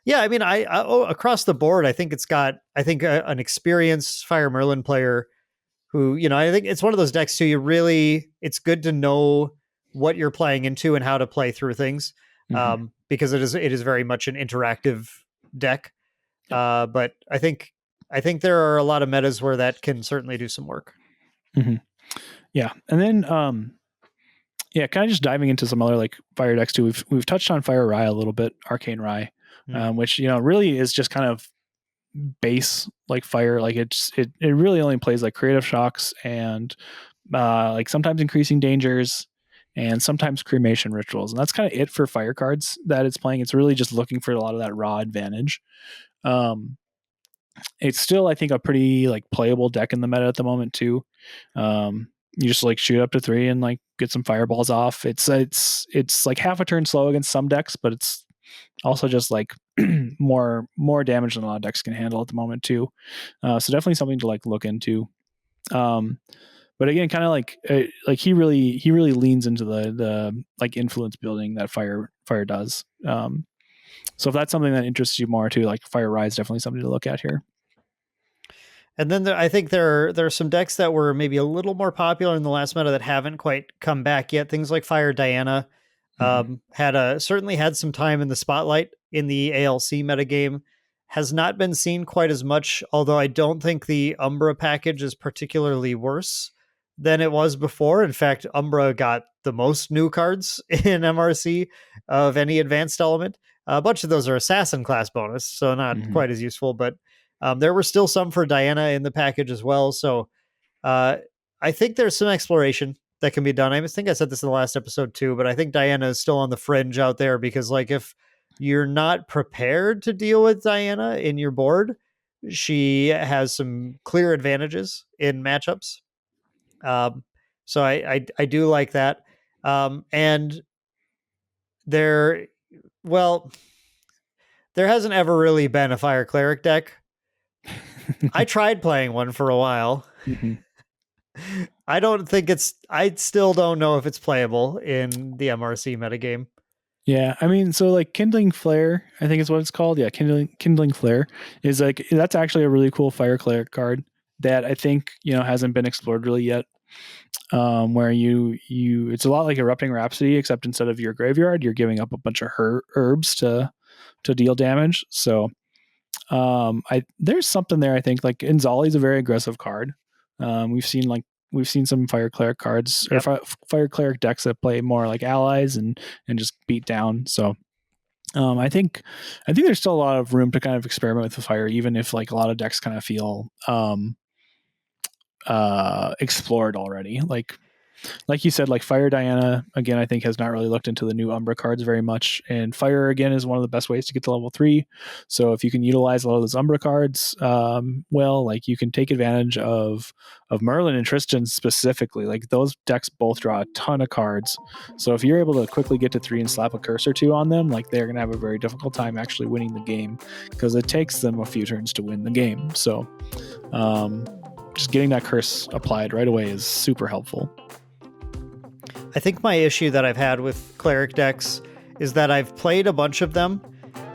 across the board, I think an experienced Fire Merlin player who, I think it's one of those decks too. It's good to know what you're playing into and how to play through things, because it is very much an interactive deck. But I think there are a lot of metas where that can certainly do some work. Yeah, and then kind of just diving into some other like fire decks too. We've touched on Fire Rye a little bit, Arcane Rye, which really is just kind of base like fire. Like it really only plays like creative shocks and like sometimes increasing dangers and sometimes cremation rituals, and that's kind of it for fire cards that it's playing. It's really just looking for a lot of that raw advantage. It's still, I think, a pretty like playable deck in the meta at the moment too. You just like shoot up to 3 and like get some fireballs off. It's like half a turn slow against some decks, but it's also just like more damage than a lot of decks can handle at the moment too. So definitely something to like look into. But again, kind of like he really leans into the like influence building that fire does. So if that's something that interests you more too, like Fire Rye is definitely something to look at here. And then I think there are some decks that were maybe a little more popular in the last meta that haven't quite come back yet. Things like Fire Diana certainly had some time in the spotlight in the ALC metagame. Has not been seen quite as much, although I don't think the Umbra package is particularly worse than it was before. In fact, Umbra got the most new cards in MRC of any advanced element. A bunch of those are assassin class bonus, so not quite as useful, but there were still some for Diana in the package as well. So I think there's some exploration that can be done. I think I said this in the last episode too, but I think Diana is still on the fringe out there, because like if you're not prepared to deal with Diana in your board, she has some clear advantages in matchups. So I do like that. And there hasn't ever really been a Fire Cleric deck. I tried playing one for a while. I still don't know if it's playable in the MRC metagame. Yeah, I mean, so like Kindling Flare, I think is what it's called. Yeah, Kindling Flare is like, that's actually a really cool Fire Cleric card that I think, hasn't been explored really yet. Where it's a lot like Erupting Rhapsody, except instead of your graveyard, you're giving up a bunch of herbs to deal damage. So there's something there. I think like Inzali is a very aggressive card. We've seen some Fire Cleric cards or Fire Cleric decks that play more like allies and just beat down. So I think there's still a lot of room to kind of experiment with the fire, even if like a lot of decks kind of feel explored already. Like you said, like Fire Diana, again, I think has not really looked into the new Umbra cards very much. And Fire, again, is one of the best ways to get to level 3. So if you can utilize a lot of those Umbra cards, like you can take advantage of Merlin and Tristan specifically. Like those decks both draw a ton of cards. So if you're able to quickly get to 3 and slap a curse or 2 on them, like they're going to have a very difficult time actually winning the game, because it takes them a few turns to win the game. So just getting that curse applied right away is super helpful. I think my issue that I've had with cleric decks is that I've played a bunch of them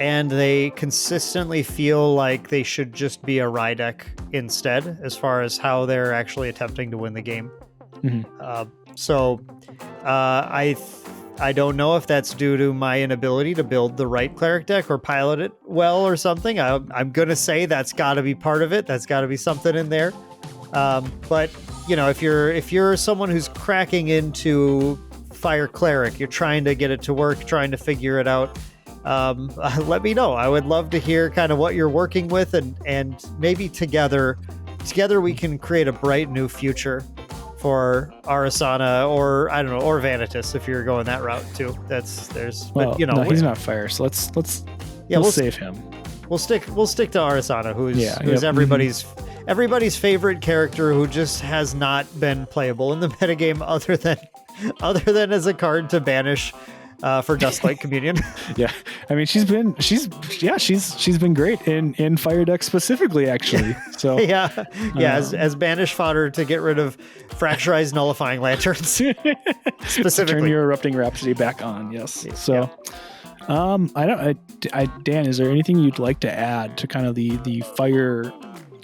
and they consistently feel like they should just be a Rye deck instead, as far as how they're actually attempting to win the game. I don't know if that's due to my inability to build the right cleric deck or pilot it well or something. I'm going to say that's got to be part of it. That's got to be something in there. But if you're someone who's cracking into Fire Cleric, you're trying to get it to work, trying to figure it out, let me know. I would love to hear kind of what you're working with, and maybe together we can create a bright new future for Arasana, or I don't know, or Vanitas if you're going that route too. No, he's not fire, so let's we'll save him. We'll stick to Arasana, who's everybody's favorite character, who just has not been playable in the metagame other than as a card to banish for Dusklight Communion. Yeah, I mean she's been great in fire deck specifically, actually. So as banish fodder to get rid of Fracturized Nullifying Lanterns specifically. Turn your Erupting Rhapsody back on. Yes. So. Dan, is there anything you'd like to add to kind of the fire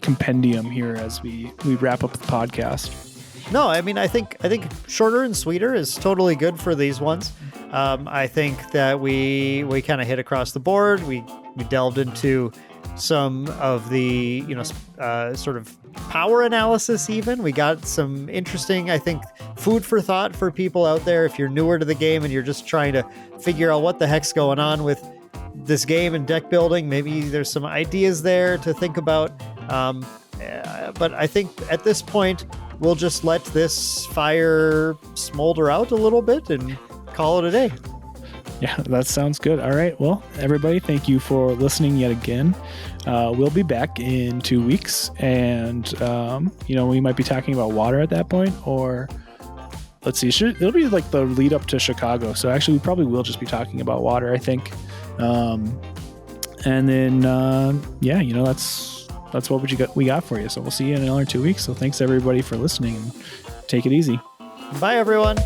compendium here as we wrap up the podcast. No, I mean, I think shorter and sweeter is totally good for these ones. I think that we kind of hit across the board. We delved into some of the sort of power analysis. Even we got some interesting, I think, food for thought for people out there. If you're newer to the game and you're just trying to figure out what the heck's going on with this game and deck building, maybe there's some ideas there to think about. But I think at this point, we'll just let this fire smolder out a little bit and call it a day. Yeah, that sounds good. All right. Well, everybody, thank you for listening yet again. We'll be back in 2 weeks, and we might be talking about water at that point, or let's see, it'll be like the lead up to Chicago. So actually, we probably will just be talking about water, I think. And then that's what we got for you. So we'll see you in another 2 weeks. So thanks everybody for listening, and take it easy. Bye, everyone.